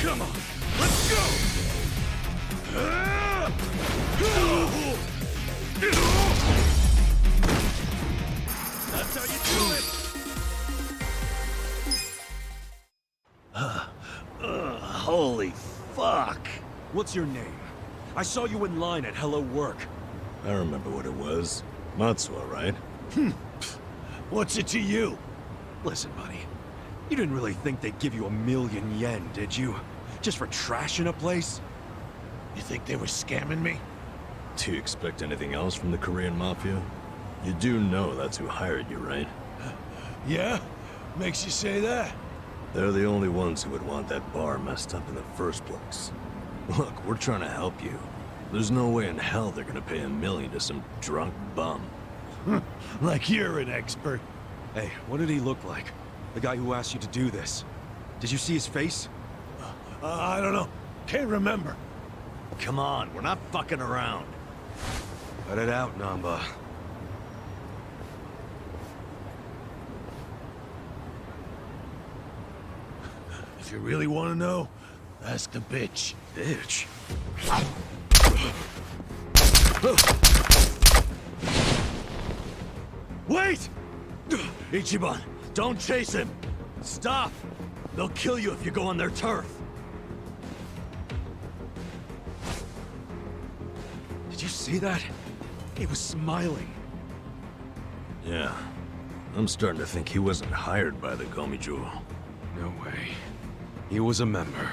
Come on, let's go! That's how you do it! Holy fuck! What's your name? I saw you in line at Hello Work. I remember what it was. Matsuo, right? What's it to you? Listen, buddy. You didn't really think they'd give you $1,000,000 yen, did you? Just for trashing a place? You think they were scamming me? Do you expect anything else from the Korean Mafia? You do know that's who hired you, right? Yeah? Makes you say that? They're the only ones who would want that bar messed up in the first place. Look, we're trying to help you. There's no way in hell they're gonna pay $1,000,000 to some drunk bum. Like you're an expert. Hey, what did he look like? The guy who asked you to do this. Did you see his face? I don't know. Can't remember. Come on, we're not fucking around. Cut it out, Namba. If you really want to know, ask the bitch. Bitch? Wait! Ichiban, don't chase him! Stop! They'll kill you if you go on their turf. Did you see that? He was smiling. Yeah. I'm starting to think he wasn't hired by the Gomiju. No way. He was a member.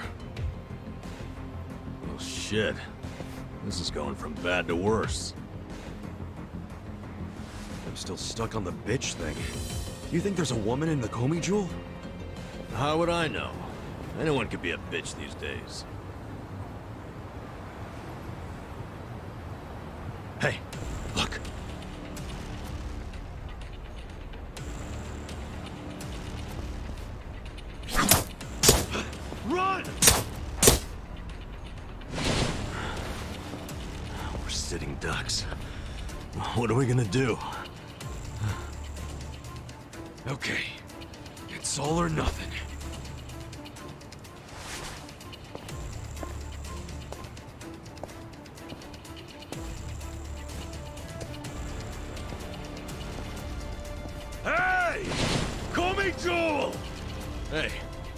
Well, shit. This is going from bad to worse. I'm still stuck on the bitch thing. You think there's a woman in the Komi Jewel? How would I know? Anyone could be a bitch these days. Hey, look. Run! We're sitting ducks. What are we gonna do? Okay. It's all or nothing. Hey! Komi Jewel! Hey,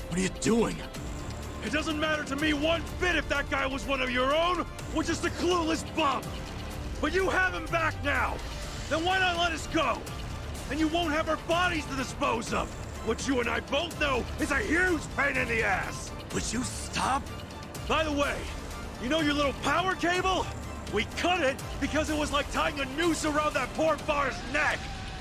what are you doing? It doesn't matter to me one bit if that guy was one of your own or just a clueless bum. But you have him back now. Then why not let us go? And you won't have our bodies to dispose of. What you and I both know is a huge pain in the ass. Would you stop? By the way, you know your little power cable? We cut it because it was like tying a noose around that poor bar's neck.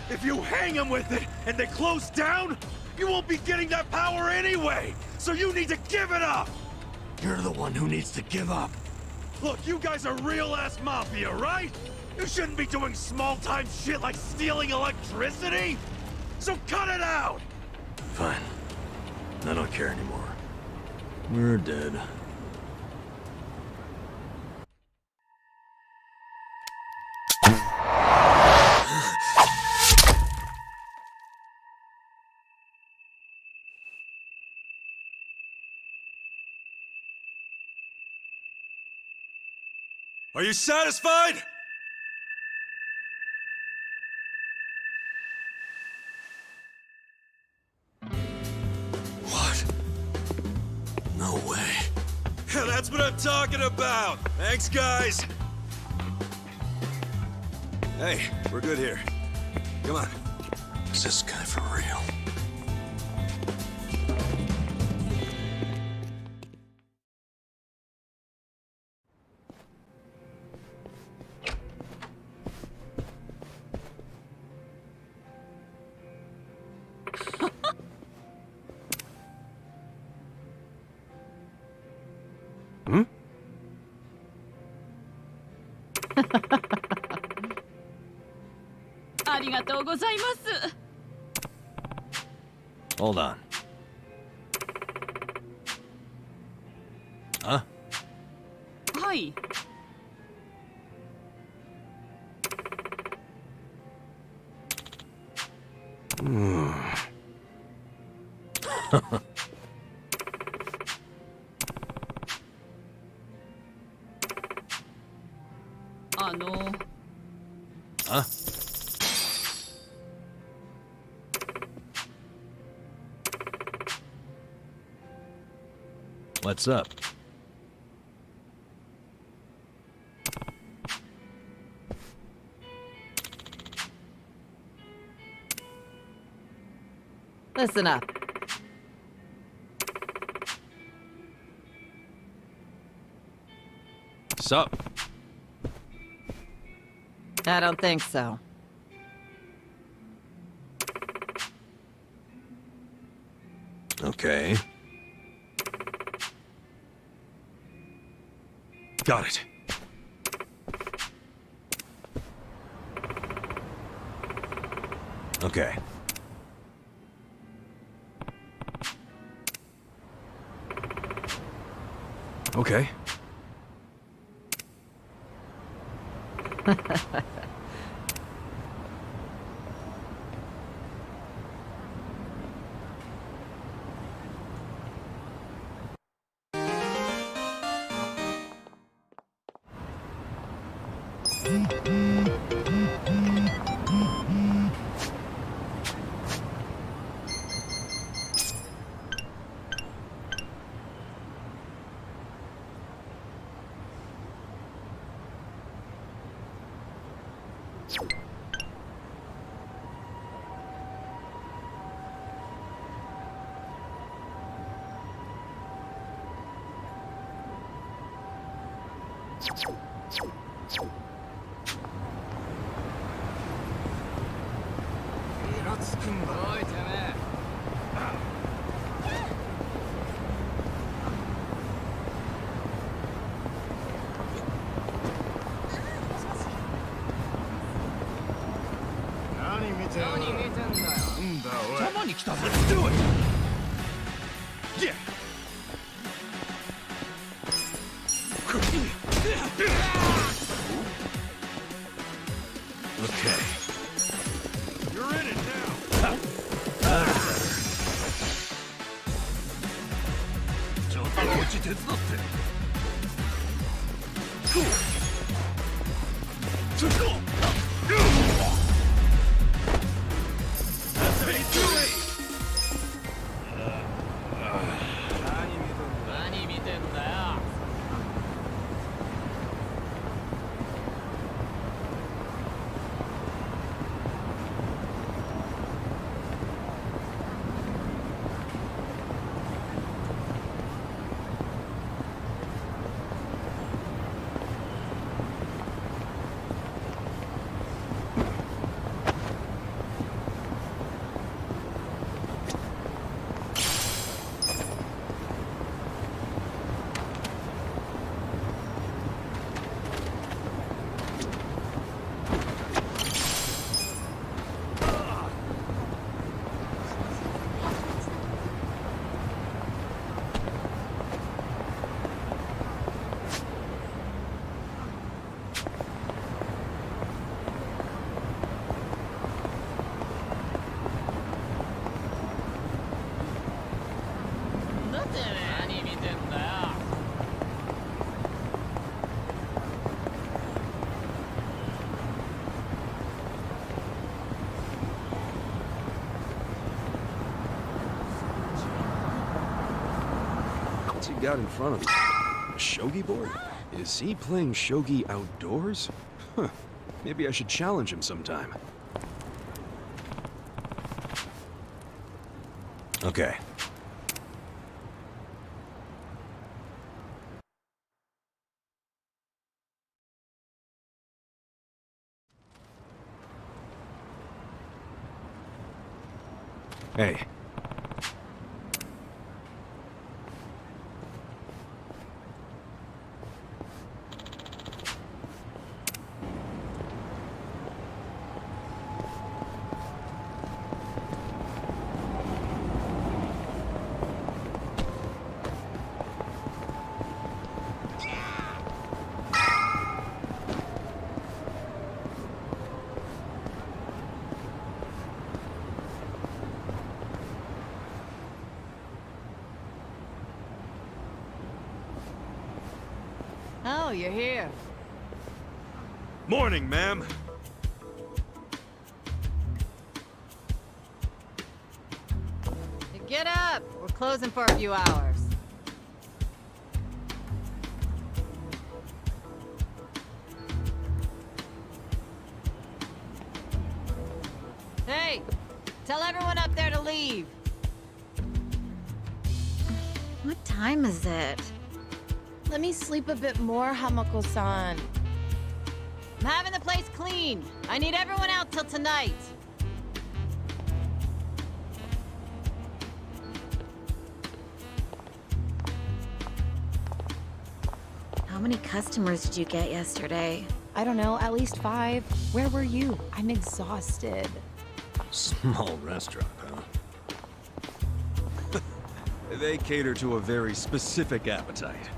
If you hang him with it and they close down, you won't be getting that power anyway. So you need to give it up. You're the one who needs to give up. Look, you guys are real-ass mafia, right? You shouldn't be doing small-time shit like stealing electricity. So cut it out. Fine. I don't care anymore. We're dead. Are you satisfied? What? No way. That's what I'm talking about. Thanks, guys. Hey, we're good here. Come on. Is this guy for real? ありがとうございます。 Hold on. Huh? はい。Huh? What's up? Listen up. Sup? I don't think so. Okay. Got it. Okay. Okay. Okay. You're in it now. What's he got in front of him? A shogi board? Is he playing shogi outdoors? Huh. Maybe I should challenge him sometime. Okay. Hey. you're here. Morning, ma'am. Get up! We're closing for a few hours. Hey! Tell everyone up there to leave. What time is it? Let me sleep a bit more, Hamako-san. I'm having the place clean. I need everyone out till tonight. How many customers did you get yesterday? I don't know, at least 5. Where were you? I'm exhausted. Small restaurant, huh? They cater to a very specific appetite.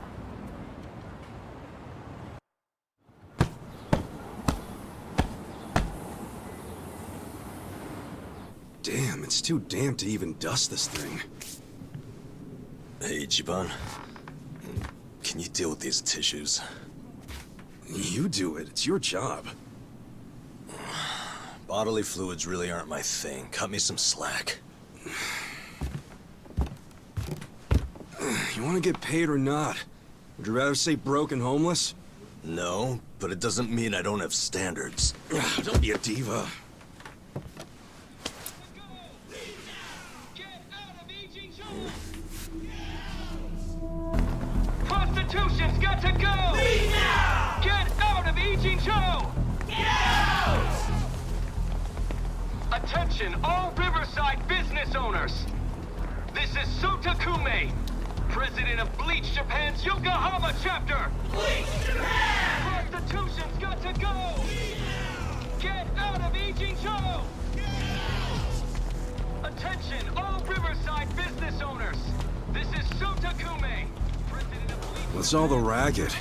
Damn, it's too damp to even dust this thing. Hey, Ichiban. Can you deal with these tissues? You do it. It's your job. Bodily fluids really aren't my thing. Cut me some slack. You want to get paid or not? Would you rather say broke and homeless? No, but it doesn't mean I don't have standards. Don't be a diva. Prostitution's got to go! Leave now! Get out of Ijincho! Get out! Attention, all Riverside business owners! This is Sotakume, president of Bleach Japan's Yokohama chapter! Bleach Japan! Prostitution's got to go! Get out of Ijincho! Attention, all Riverside business owners! This is Sotakume, president of Bleach... What's all the racket?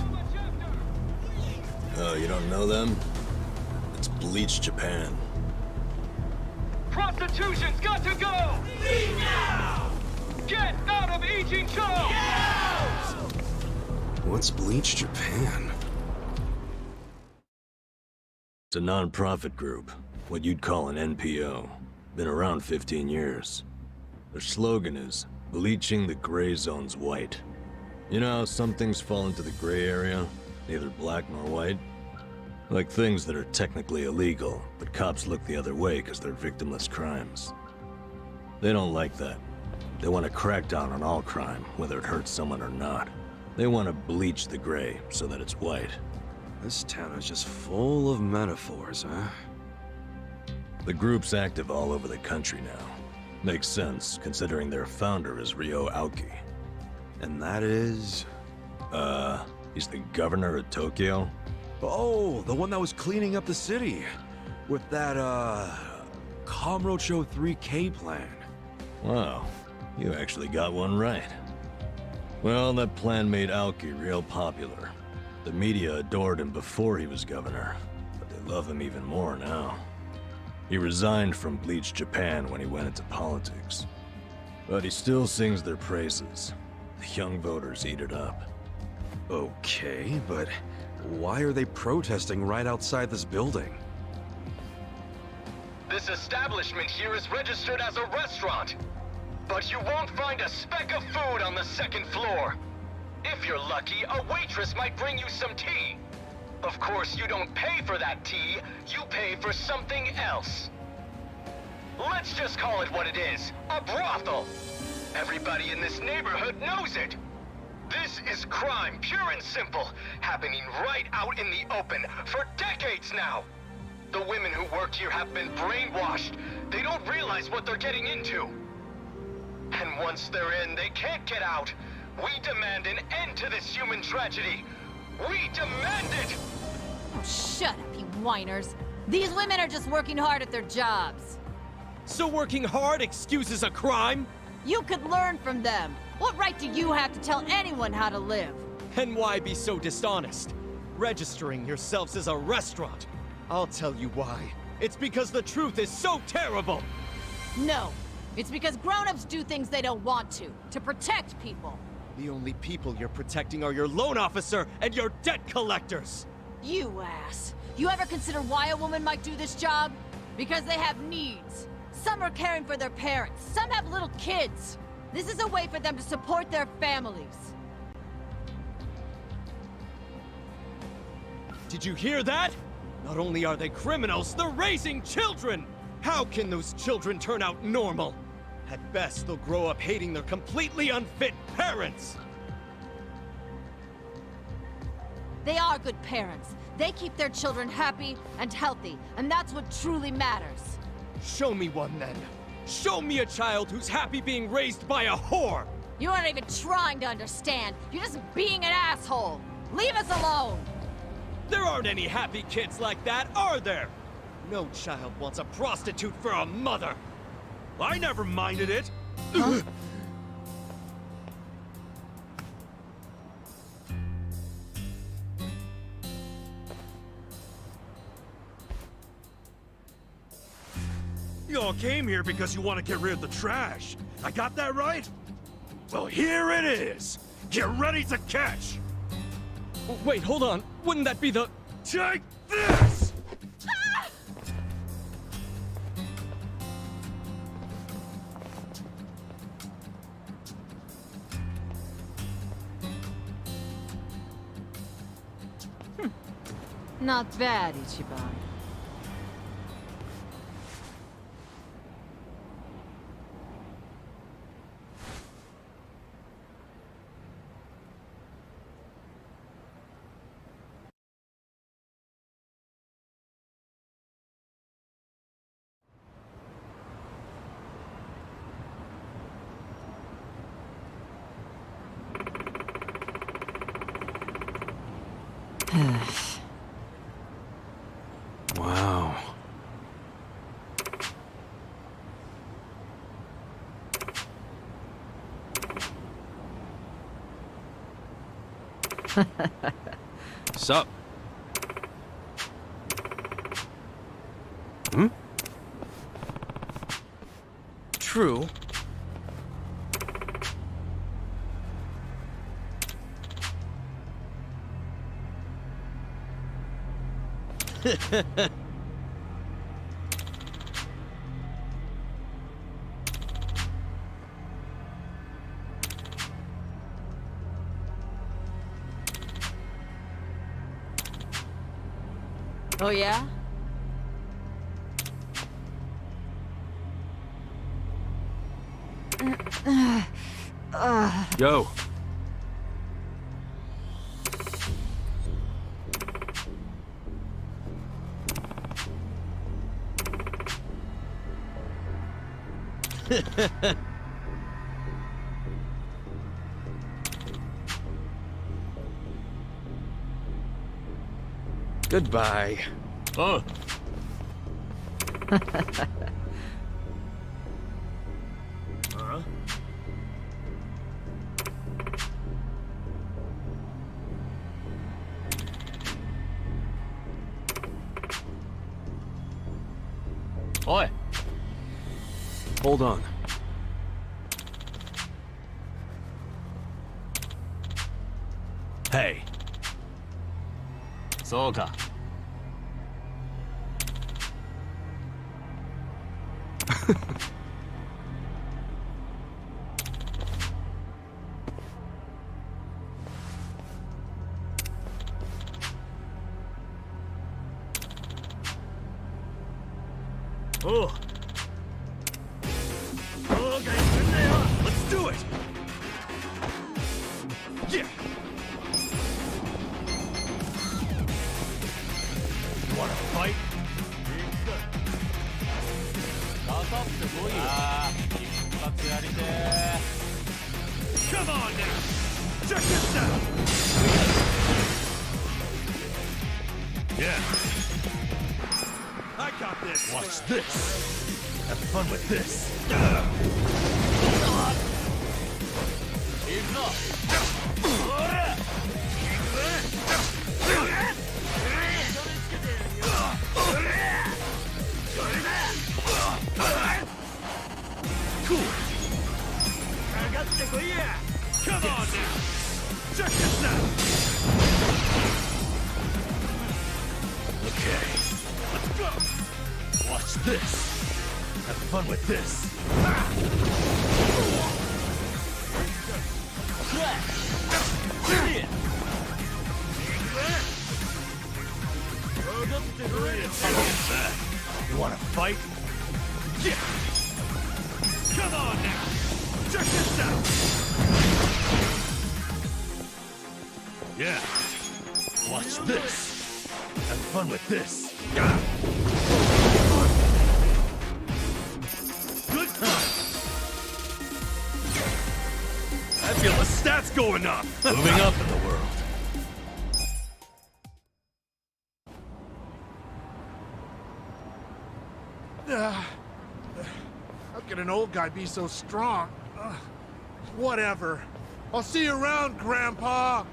Oh, you don't know them? It's Bleach Japan. Prostitution's got to go! Leave now! Get out of Ijincho! Get out! What's Bleach Japan? It's a non-profit group, what you'd call an NPO. Been around 15 years. Their slogan is, bleaching the gray zones white. You know how some things fall into the gray area, neither black nor white? Like things that are technically illegal, but cops look the other way because they're victimless crimes. They don't like that. They want to crack down on all crime, whether it hurts someone or not. They want to bleach the gray so that it's white. This town is just full of metaphors, huh? The group's active all over the country now. Makes sense, considering their founder is Ryo Aoki. And that is... He's the governor of Tokyo? Oh, the one that was cleaning up the city. With that, Kamurocho 3K plan. Wow, you actually got one right. Well, that plan made Aoki real popular. The media adored him before he was governor, but they love him even more now. He resigned from Bleach Japan when he went into politics. But he still sings their praises. The young voters eat it up. Okay, but why are they protesting right outside this building? This establishment here is registered as a restaurant, but you won't find a speck of food on the second floor. If you're lucky, a waitress might bring you some tea. Of course, you don't pay for that tea, you pay for something else. Let's just call it what it is, a brothel. Everybody in this neighborhood knows it. This is crime, pure and simple, happening right out in the open for decades now. The women who work here have been brainwashed. They don't realize what they're getting into. And once they're in, they can't get out. We demand an end to this human tragedy. We demand it! Oh, shut up, you whiners. These women are just working hard at their jobs. So working hard excuses a crime? You could learn from them. What right do you have to tell anyone how to live? And why be so dishonest? Registering yourselves as a restaurant. I'll tell you why. It's because the truth is so terrible! No. It's because grown-ups do things they don't want to protect people. The only people you're protecting are your loan officer and your debt collectors! You ass! You ever consider why a woman might do this job? Because they have needs. Some are caring for their parents, some have little kids. This is a way for them to support their families. Did you hear that? Not only are they criminals, they're raising children! How can those children turn out normal? At best, they'll grow up hating their completely unfit parents! They are good parents. They keep their children happy and healthy, and that's what truly matters. Show me one then. Show me a child who's happy being raised by a whore! You aren't even trying to understand. You're just being an asshole. Leave us alone! There aren't any happy kids like that, are there? No child wants a prostitute for a mother! I never minded it! Huh? You all came here because you want to get rid of the trash. I got that right? Well, here it is. Get ready to catch. Wait, hold on. Wouldn't that be the... Take this! Not bad, Ichiban. Wow. Sup? Hmm? True. Oh yeah? Go. Goodbye. Oh. Huh? Oi. Hold on. Hey. そうか。Oh. Okay, let's do it. Yeah. You wanna fight? Come on now! Check this out! Yeah. I got this! Watch this! Have fun with this! Cool! Come on now! Watch this! Have fun with this! You wanna fight? Yeah! Come on now! Check this out! Yeah! Watch this! Have fun with this! Good fight! I feel the stats going up! Moving up in the world. How can an old guy be so strong? Whatever. I'll see you around, Grandpa!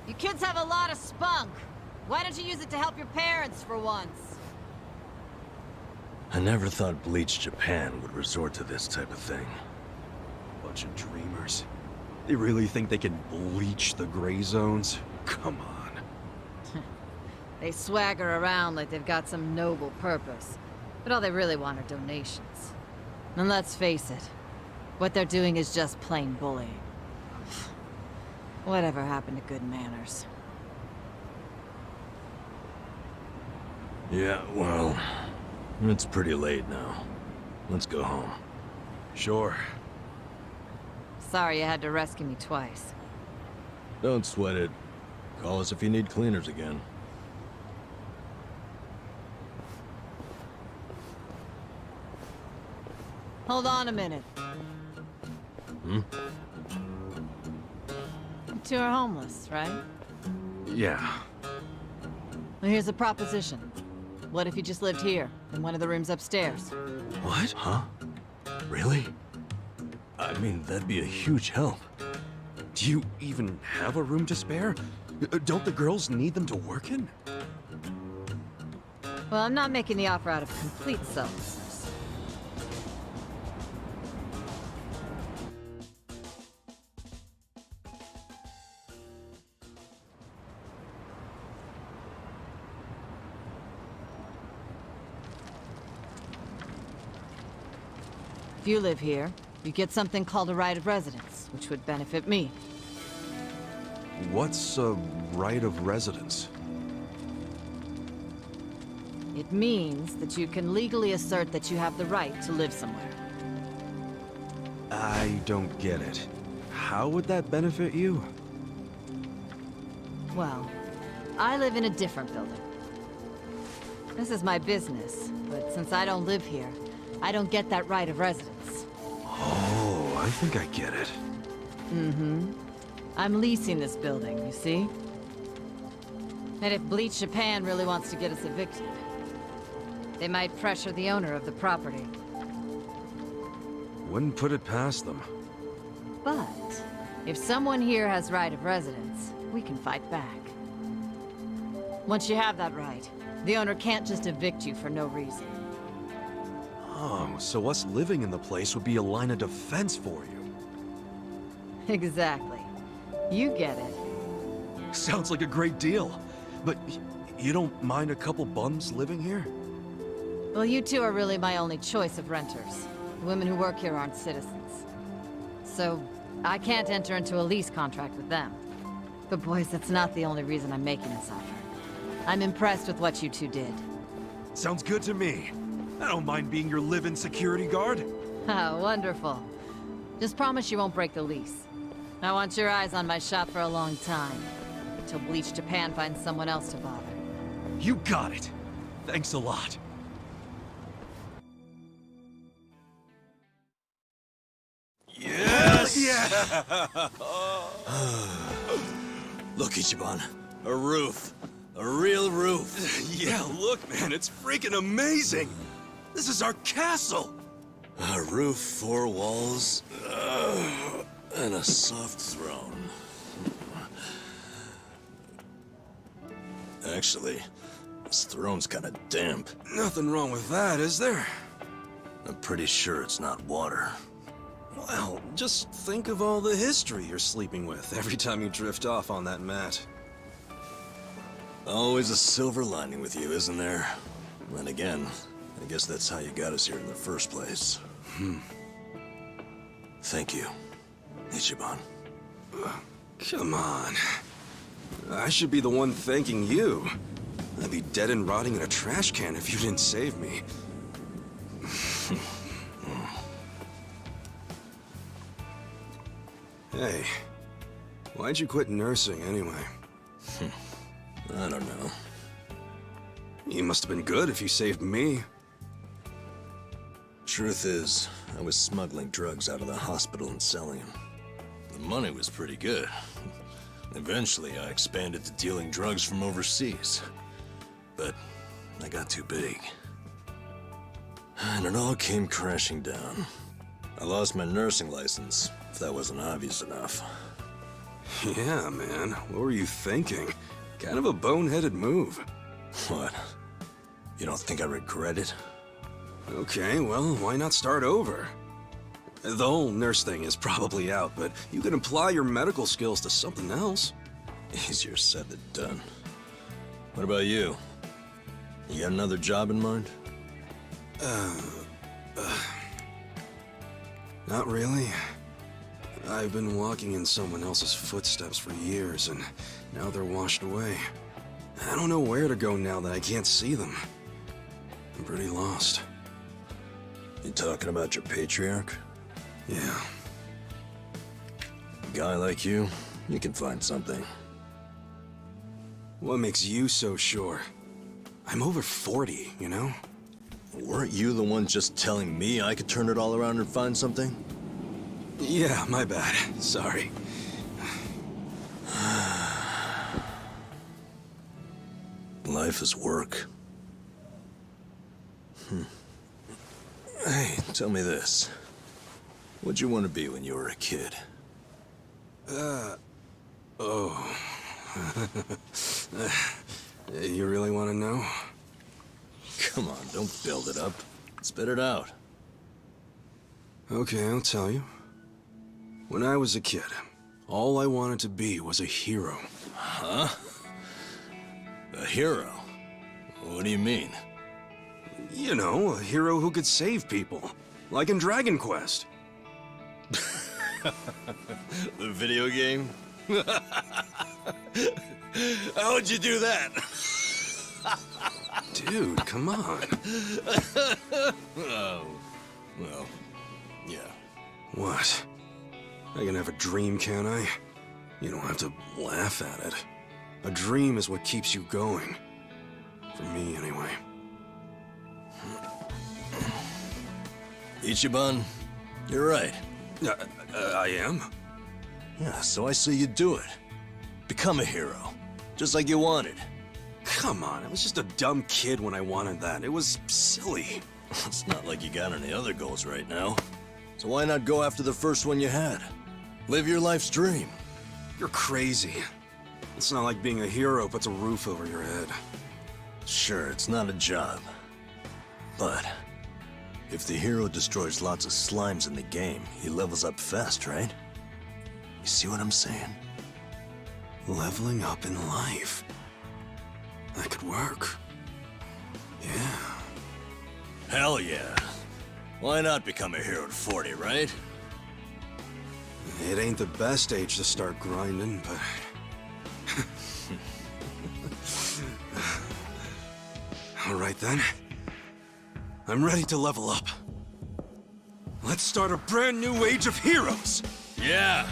You kids have a lot of spunk. Why don't you use it to help your parents for once? I never thought Bleach Japan would resort to this type of thing. Bunch of dreamers. They really think they can bleach the gray zones? Come on. They swagger around like they've got some noble purpose. But all they really want are donations. And let's face it, what they're doing is just plain bullying. Whatever happened to good manners? Yeah, well, it's pretty late now. Let's go home. Sure. Sorry you had to rescue me twice. Don't sweat it. Call us if you need cleaners again. Hold on a minute. Hmm? You two are homeless, right? Yeah. Well, here's a proposition. What if you just lived here, in one of the rooms upstairs? What? Huh? Really? I mean, that'd be a huge help. Do you even have a room to spare? Don't the girls need them to work in? Well, I'm not making the offer out of complete selflessness. If you live here, you get something called a right of residence, which would benefit me. What's a right of residence? It means that you can legally assert that you have the right to live somewhere. I don't get it. How would that benefit you? Well, I live in a different building. This is my business, but since I don't live here, I don't get that right of residence. Oh, I think I get it. Mm-hmm. I'm leasing this building, you see? And if Bleach Japan really wants to get us evicted, they might pressure the owner of the property. Wouldn't put it past them. But if someone here has right of residence, we can fight back. Once you have that right, the owner can't just evict you for no reason. Oh, so us living in the place would be a line of defense for you. Exactly. You get it. Sounds like a great deal. But you don't mind a couple bums living here? Well, you two are really my only choice of renters. The women who work here aren't citizens. So, I can't enter into a lease contract with them. But boys, that's not the only reason I'm making this offer. I'm impressed with what you two did. Sounds good to me. I don't mind being your live-in security guard. Oh, wonderful. Just promise you won't break the lease. I want your eyes on my shop for a long time. Till Bleach Japan finds someone else to bother. You got it. Thanks a lot. Yes! Yeah! Look, Ichiban. A roof. A real roof. Yeah, look, man, it's freaking amazing! This is our castle! A roof, 4 walls, and a soft throne. Actually, this throne's kinda damp. Nothing wrong with that, is there? I'm pretty sure it's not water. Well, just think of all the history you're sleeping with every time you drift off on that mat. Always a silver lining with you, isn't there? And again, I guess that's how you got us here in the first place. Thank you, Ichiban. Come on. I should be the one thanking you. I'd be dead and rotting in a trash can if you didn't save me. Hey, why'd you quit nursing anyway? I don't know. You must have been good if you saved me. Truth is, I was smuggling drugs out of the hospital and selling them. The money was pretty good. Eventually, I expanded to dealing drugs from overseas. But I got too big. And it all came crashing down. I lost my nursing license, if that wasn't obvious enough. Yeah, man. What were you thinking? Kind of a boneheaded move. What? You don't think I regret it? Okay, well, why not start over? The whole nurse thing is probably out, but you can apply your medical skills to something else. Easier said than done. What about you? You got another job in mind? Not really. I've been walking in someone else's footsteps for years, and now they're washed away. I don't know where to go now that I can't see them. I'm pretty lost. You talking about your patriarch? Yeah. A guy like you, you can find something. What makes you so sure? I'm over 40, you know? Weren't you the one just telling me I could turn it all around and find something? Yeah, my bad. Sorry. Life is work. Hey, tell me this. What'd you want to be when you were a kid? Oh. You really want to know? Come on, don't build it up. Spit it out. Okay, I'll tell you. When I was a kid, all I wanted to be was a hero. Huh? A hero? What do you mean? You know, a hero who could save people. Like in Dragon Quest. The video game? How'd you do that? Dude, come on. Oh, well, yeah. What? I can have a dream, can I? You don't have to laugh at it. A dream is what keeps you going. For me, anyway. Ichiban, you're right. I am? Yeah, so I say you do it. Become a hero. Just like you wanted. Come on, I was just a dumb kid when I wanted that. It was silly. It's not like you got any other goals right now. So why not go after the first one you had? Live your life's dream. You're crazy. It's not like being a hero puts a roof over your head. Sure, it's not a job. But if the hero destroys lots of slimes in the game, he levels up fast, right? You see what I'm saying? Leveling up in life. That could work. Yeah. Hell yeah. Why not become a hero at 40, right? It ain't the best age to start grinding, but... All right then. I'm ready to level up. Let's start a brand new age of heroes! Yeah,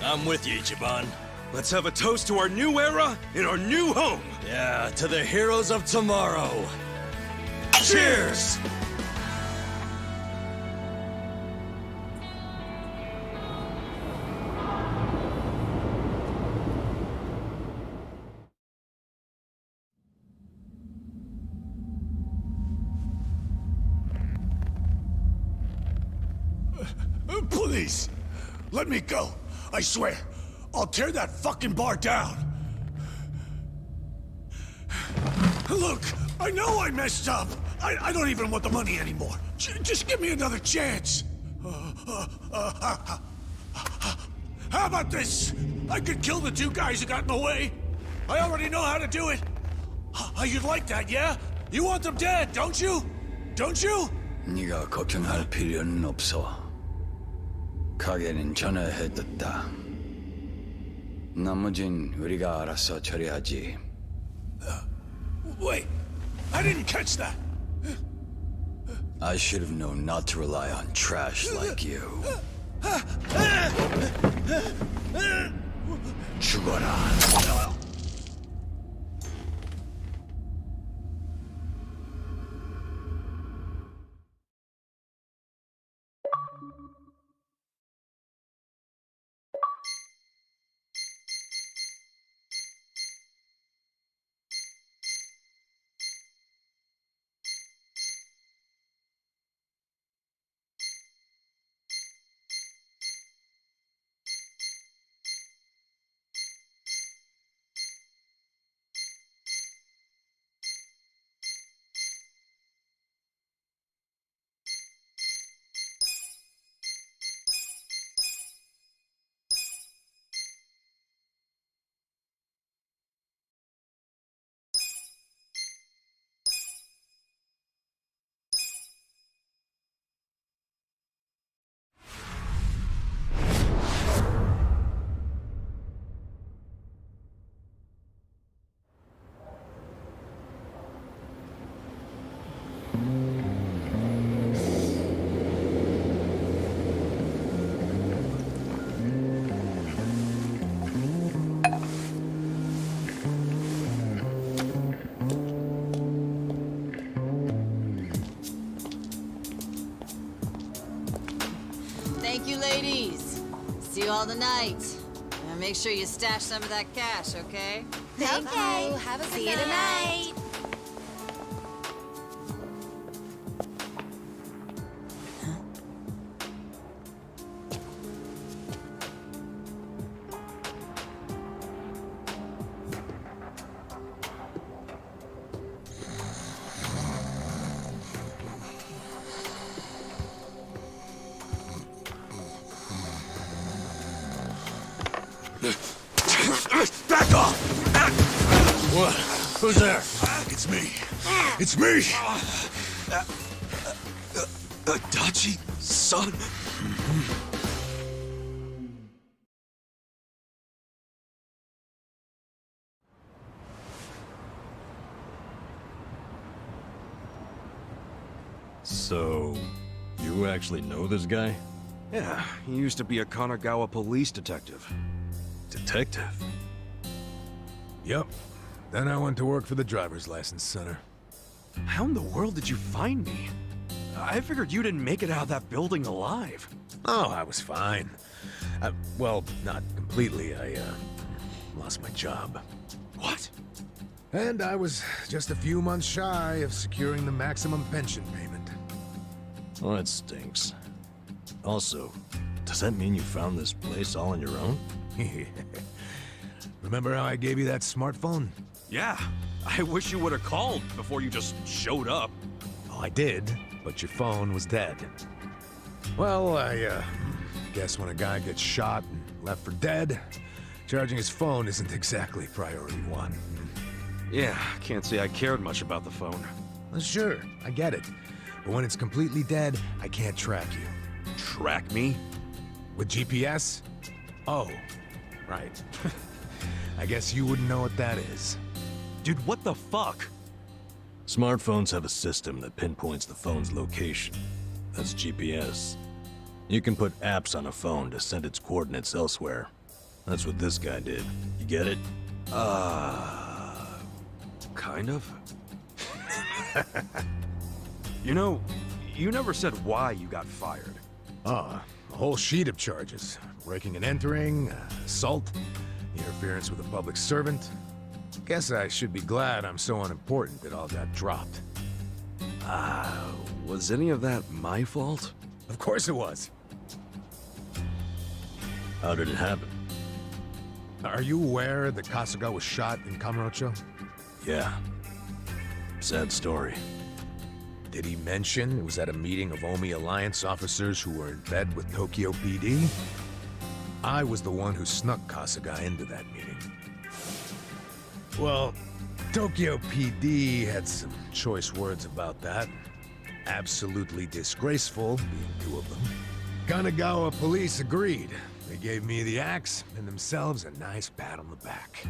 I'm with you, Ichiban. Let's have a toast to our new era in our new home! Yeah, to the heroes of tomorrow. Cheers! Please, let me go. I swear, I'll tear that fucking bar down. Look, I know I messed up. I don't even want the money anymore. Just give me another chance. How about this? I could kill the two guys who got in the way. I already know how to do it. You'd like that, yeah? You want them dead, don't you? Don't you? 네가 걱정할 필요는 없어. 가게는 전화해뒀다. 나머진 우리가 알아서 처리하지. Wait, I didn't catch that. I should have known not to rely on trash like you. 죽어라. Thank you, ladies. See you all tonight. And make sure you stash some of that cash, okay? Thank you. Have a good See you night. tonight. Back off! What? Who's there? It's me. It's me! Adachi, son. So, you actually know this guy? Yeah, he used to be a Kanagawa police detective. Detective? Yep. Then I went to work for the driver's license center. How in the world did you find me? I figured you didn't make it out of that building alive. Oh, I was fine. Well, not completely. I lost my job. What? And I was just a few months shy of securing the maximum pension payment. Well, that stinks. Also, does that mean you found this place all on your own? Remember how I gave you that smartphone? Yeah. I wish you would have called before you just showed up. Oh, I did, but your phone was dead. Well, I guess when a guy gets shot and left for dead, charging his phone isn't exactly priority one. Yeah, can't say I cared much about the phone. Well, sure, I get it. But when it's completely dead, I can't track you. Track me? With GPS? Oh, right. I guess you wouldn't know what that is. Dude, what the fuck? Smartphones have a system that pinpoints the phone's location. That's GPS. You can put apps on a phone to send its coordinates elsewhere. That's what this guy did. You get it? Kind of. You know, you never said why you got fired. A whole sheet of charges. Breaking and entering, assault, interference with a public servant. Guess I should be glad I'm so unimportant it all got dropped. Was any of that my fault? Of course it was. How did it happen? Are you aware that Kasuga was shot in Kamurocho? Yeah. Sad story. Did he mention it was at a meeting of Omi Alliance officers who were in bed with Tokyo PD? I was the one who snuck Kasuga into that meeting. Well, Tokyo PD had some choice words about that. Absolutely disgraceful, being two of them. Kanagawa police agreed. They gave me the axe and themselves a nice pat on the back.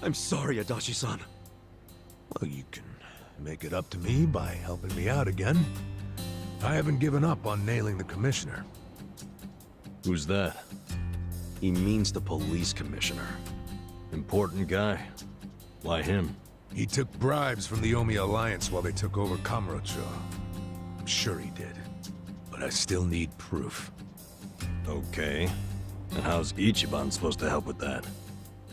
I'm sorry, Adachi-san. Well, you can make it up to me by helping me out again. I haven't given up on nailing the commissioner. Who's that? He means the police commissioner. Important guy. Why him? He took bribes from the Omi Alliance while they took over Kamurocho. I'm sure he did. But I still need proof. Okay. And how's Ichiban supposed to help with that?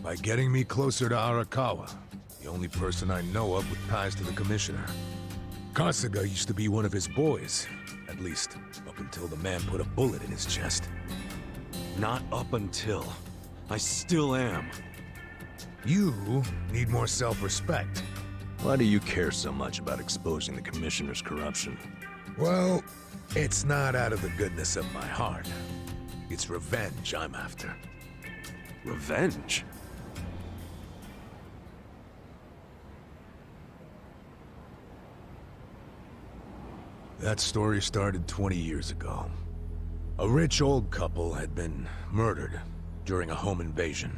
By getting me closer to Arakawa, the only person I know of with ties to the commissioner. Kasuga used to be one of his boys. At least, up until the man put a bullet in his chest. Not up until. I still am. You need more self-respect. Why do you care so much about exposing the commissioner's corruption? Well, it's not out of the goodness of my heart. It's revenge I'm after. Revenge? That story started 20 years ago. A rich old couple had been murdered during a home invasion.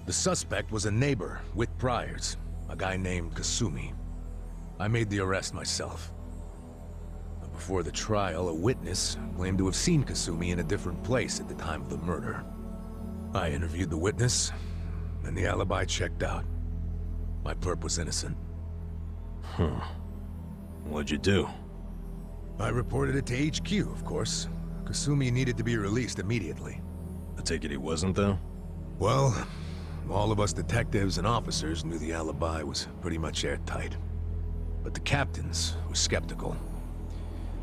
The suspect was a neighbor with priors, a guy named Kasumi. I made the arrest myself. But before the trial, a witness claimed to have seen Kasumi in a different place at the time of the murder. I interviewed the witness, and the alibi checked out. My perp was innocent. Huh. What'd you do? I reported it to HQ, of course. Kasumi needed to be released immediately. I take it he wasn't, though? Well, all of us detectives and officers knew the alibi was pretty much airtight. But the captains were skeptical.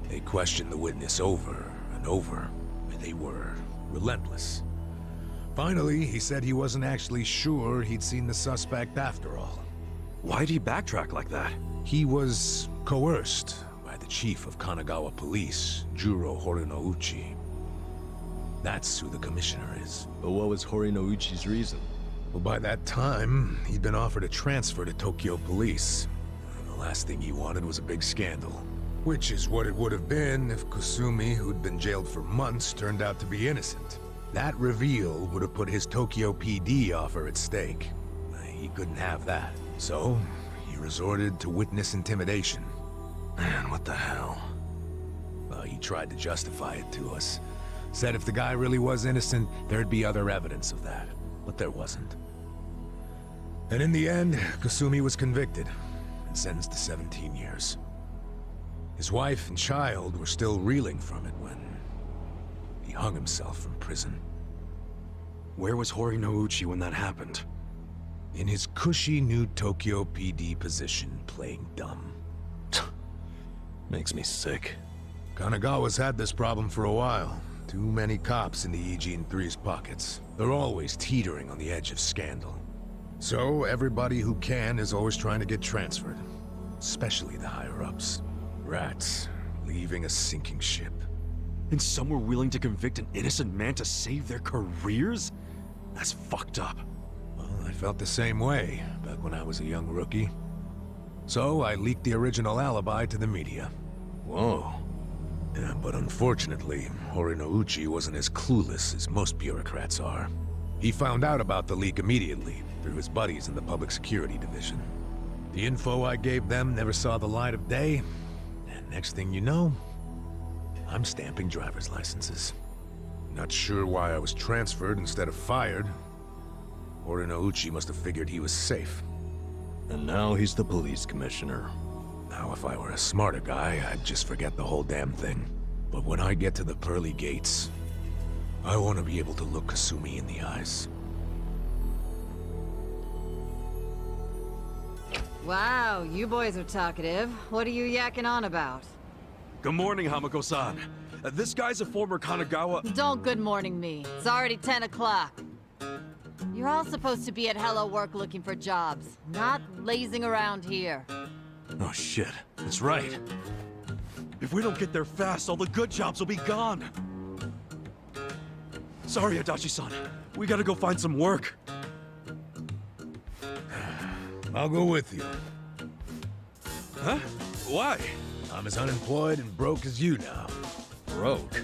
They questioned the witness over and over, and they were relentless. Finally, he said he wasn't actually sure he'd seen the suspect after all. Why'd he backtrack like that? He was coerced by the chief of Kanagawa Police, Juro Horinouchi. That's who the commissioner is. But what was Horinouchi's reason? Well, by that time, he'd been offered a transfer to Tokyo Police. And the last thing he wanted was a big scandal. Which is what it would have been if Kasumi, who'd been jailed for months, turned out to be innocent. That reveal would have put his Tokyo PD offer at stake. He couldn't have that. So, he resorted to witness intimidation. Man, what the hell? Well, he tried to justify it to us. Said if the guy really was innocent, there'd be other evidence of that. But there wasn't. And in the end, Kasumi was convicted and sentenced to 17 years. His wife and child were still reeling from it when he hung himself from prison. Where was Horinouchi when that happened? In his cushy new Tokyo PD position, playing dumb. Makes me sick. Kanagawa's had this problem for a while. Too many cops in the Eugene 3's pockets. They're always teetering on the edge of scandal. So everybody who can is always trying to get transferred. Especially the higher-ups. Rats, leaving a sinking ship. And some were willing to convict an innocent man to save their careers? That's fucked up. Well, I felt the same way back when I was a young rookie. So I leaked the original alibi to the media. Whoa. Yeah, but unfortunately, Horinouchi wasn't as clueless as most bureaucrats are. He found out about the leak immediately, through his buddies in the Public Security Division. The info I gave them never saw the light of day, and next thing you know, I'm stamping driver's licenses. Not sure why I was transferred instead of fired. Horinouchi must have figured he was safe. And now he's the police commissioner. Now, if I were a smarter guy, I'd just forget the whole damn thing. But when I get to the pearly gates, I want to be able to look Kasumi in the eyes. Wow, you boys are talkative. What are you yakking on about? Good morning, Hamako-san. This guy's a former Kanagawa— Don't good morning me. It's already 10 o'clock. You're all supposed to be at Hello Work looking for jobs, not lazing around here. Oh shit, that's right. If we don't get there fast, all the good jobs will be gone. Sorry, Adachi-san. We gotta go find some work. I'll go with you. Huh? Why? I'm as unemployed and broke as you now. Broke?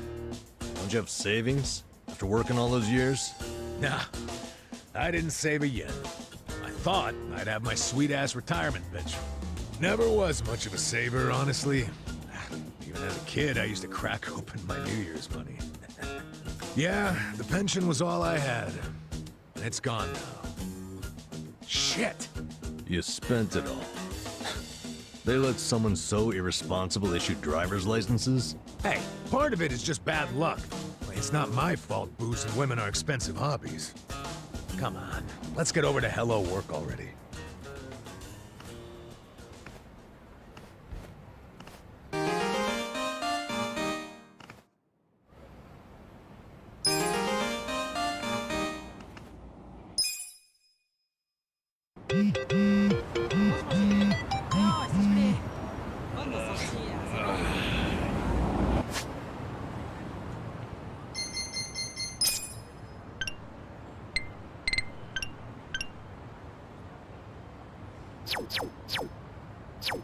Don't you have savings? After working all those years? Nah, I didn't save a yen. I thought I'd have my sweet-ass retirement pension. Never was much of a saver, honestly. Even as a kid, I used to crack open my New Year's money. Yeah, the pension was all I had. And it's gone now. Shit! You spent it all. They let someone so irresponsible issue driver's licenses? Hey, part of it is just bad luck. It's not my fault booze and women are expensive hobbies. Come on, let's get over to Hello Work already. Choo, choo, choo, choo.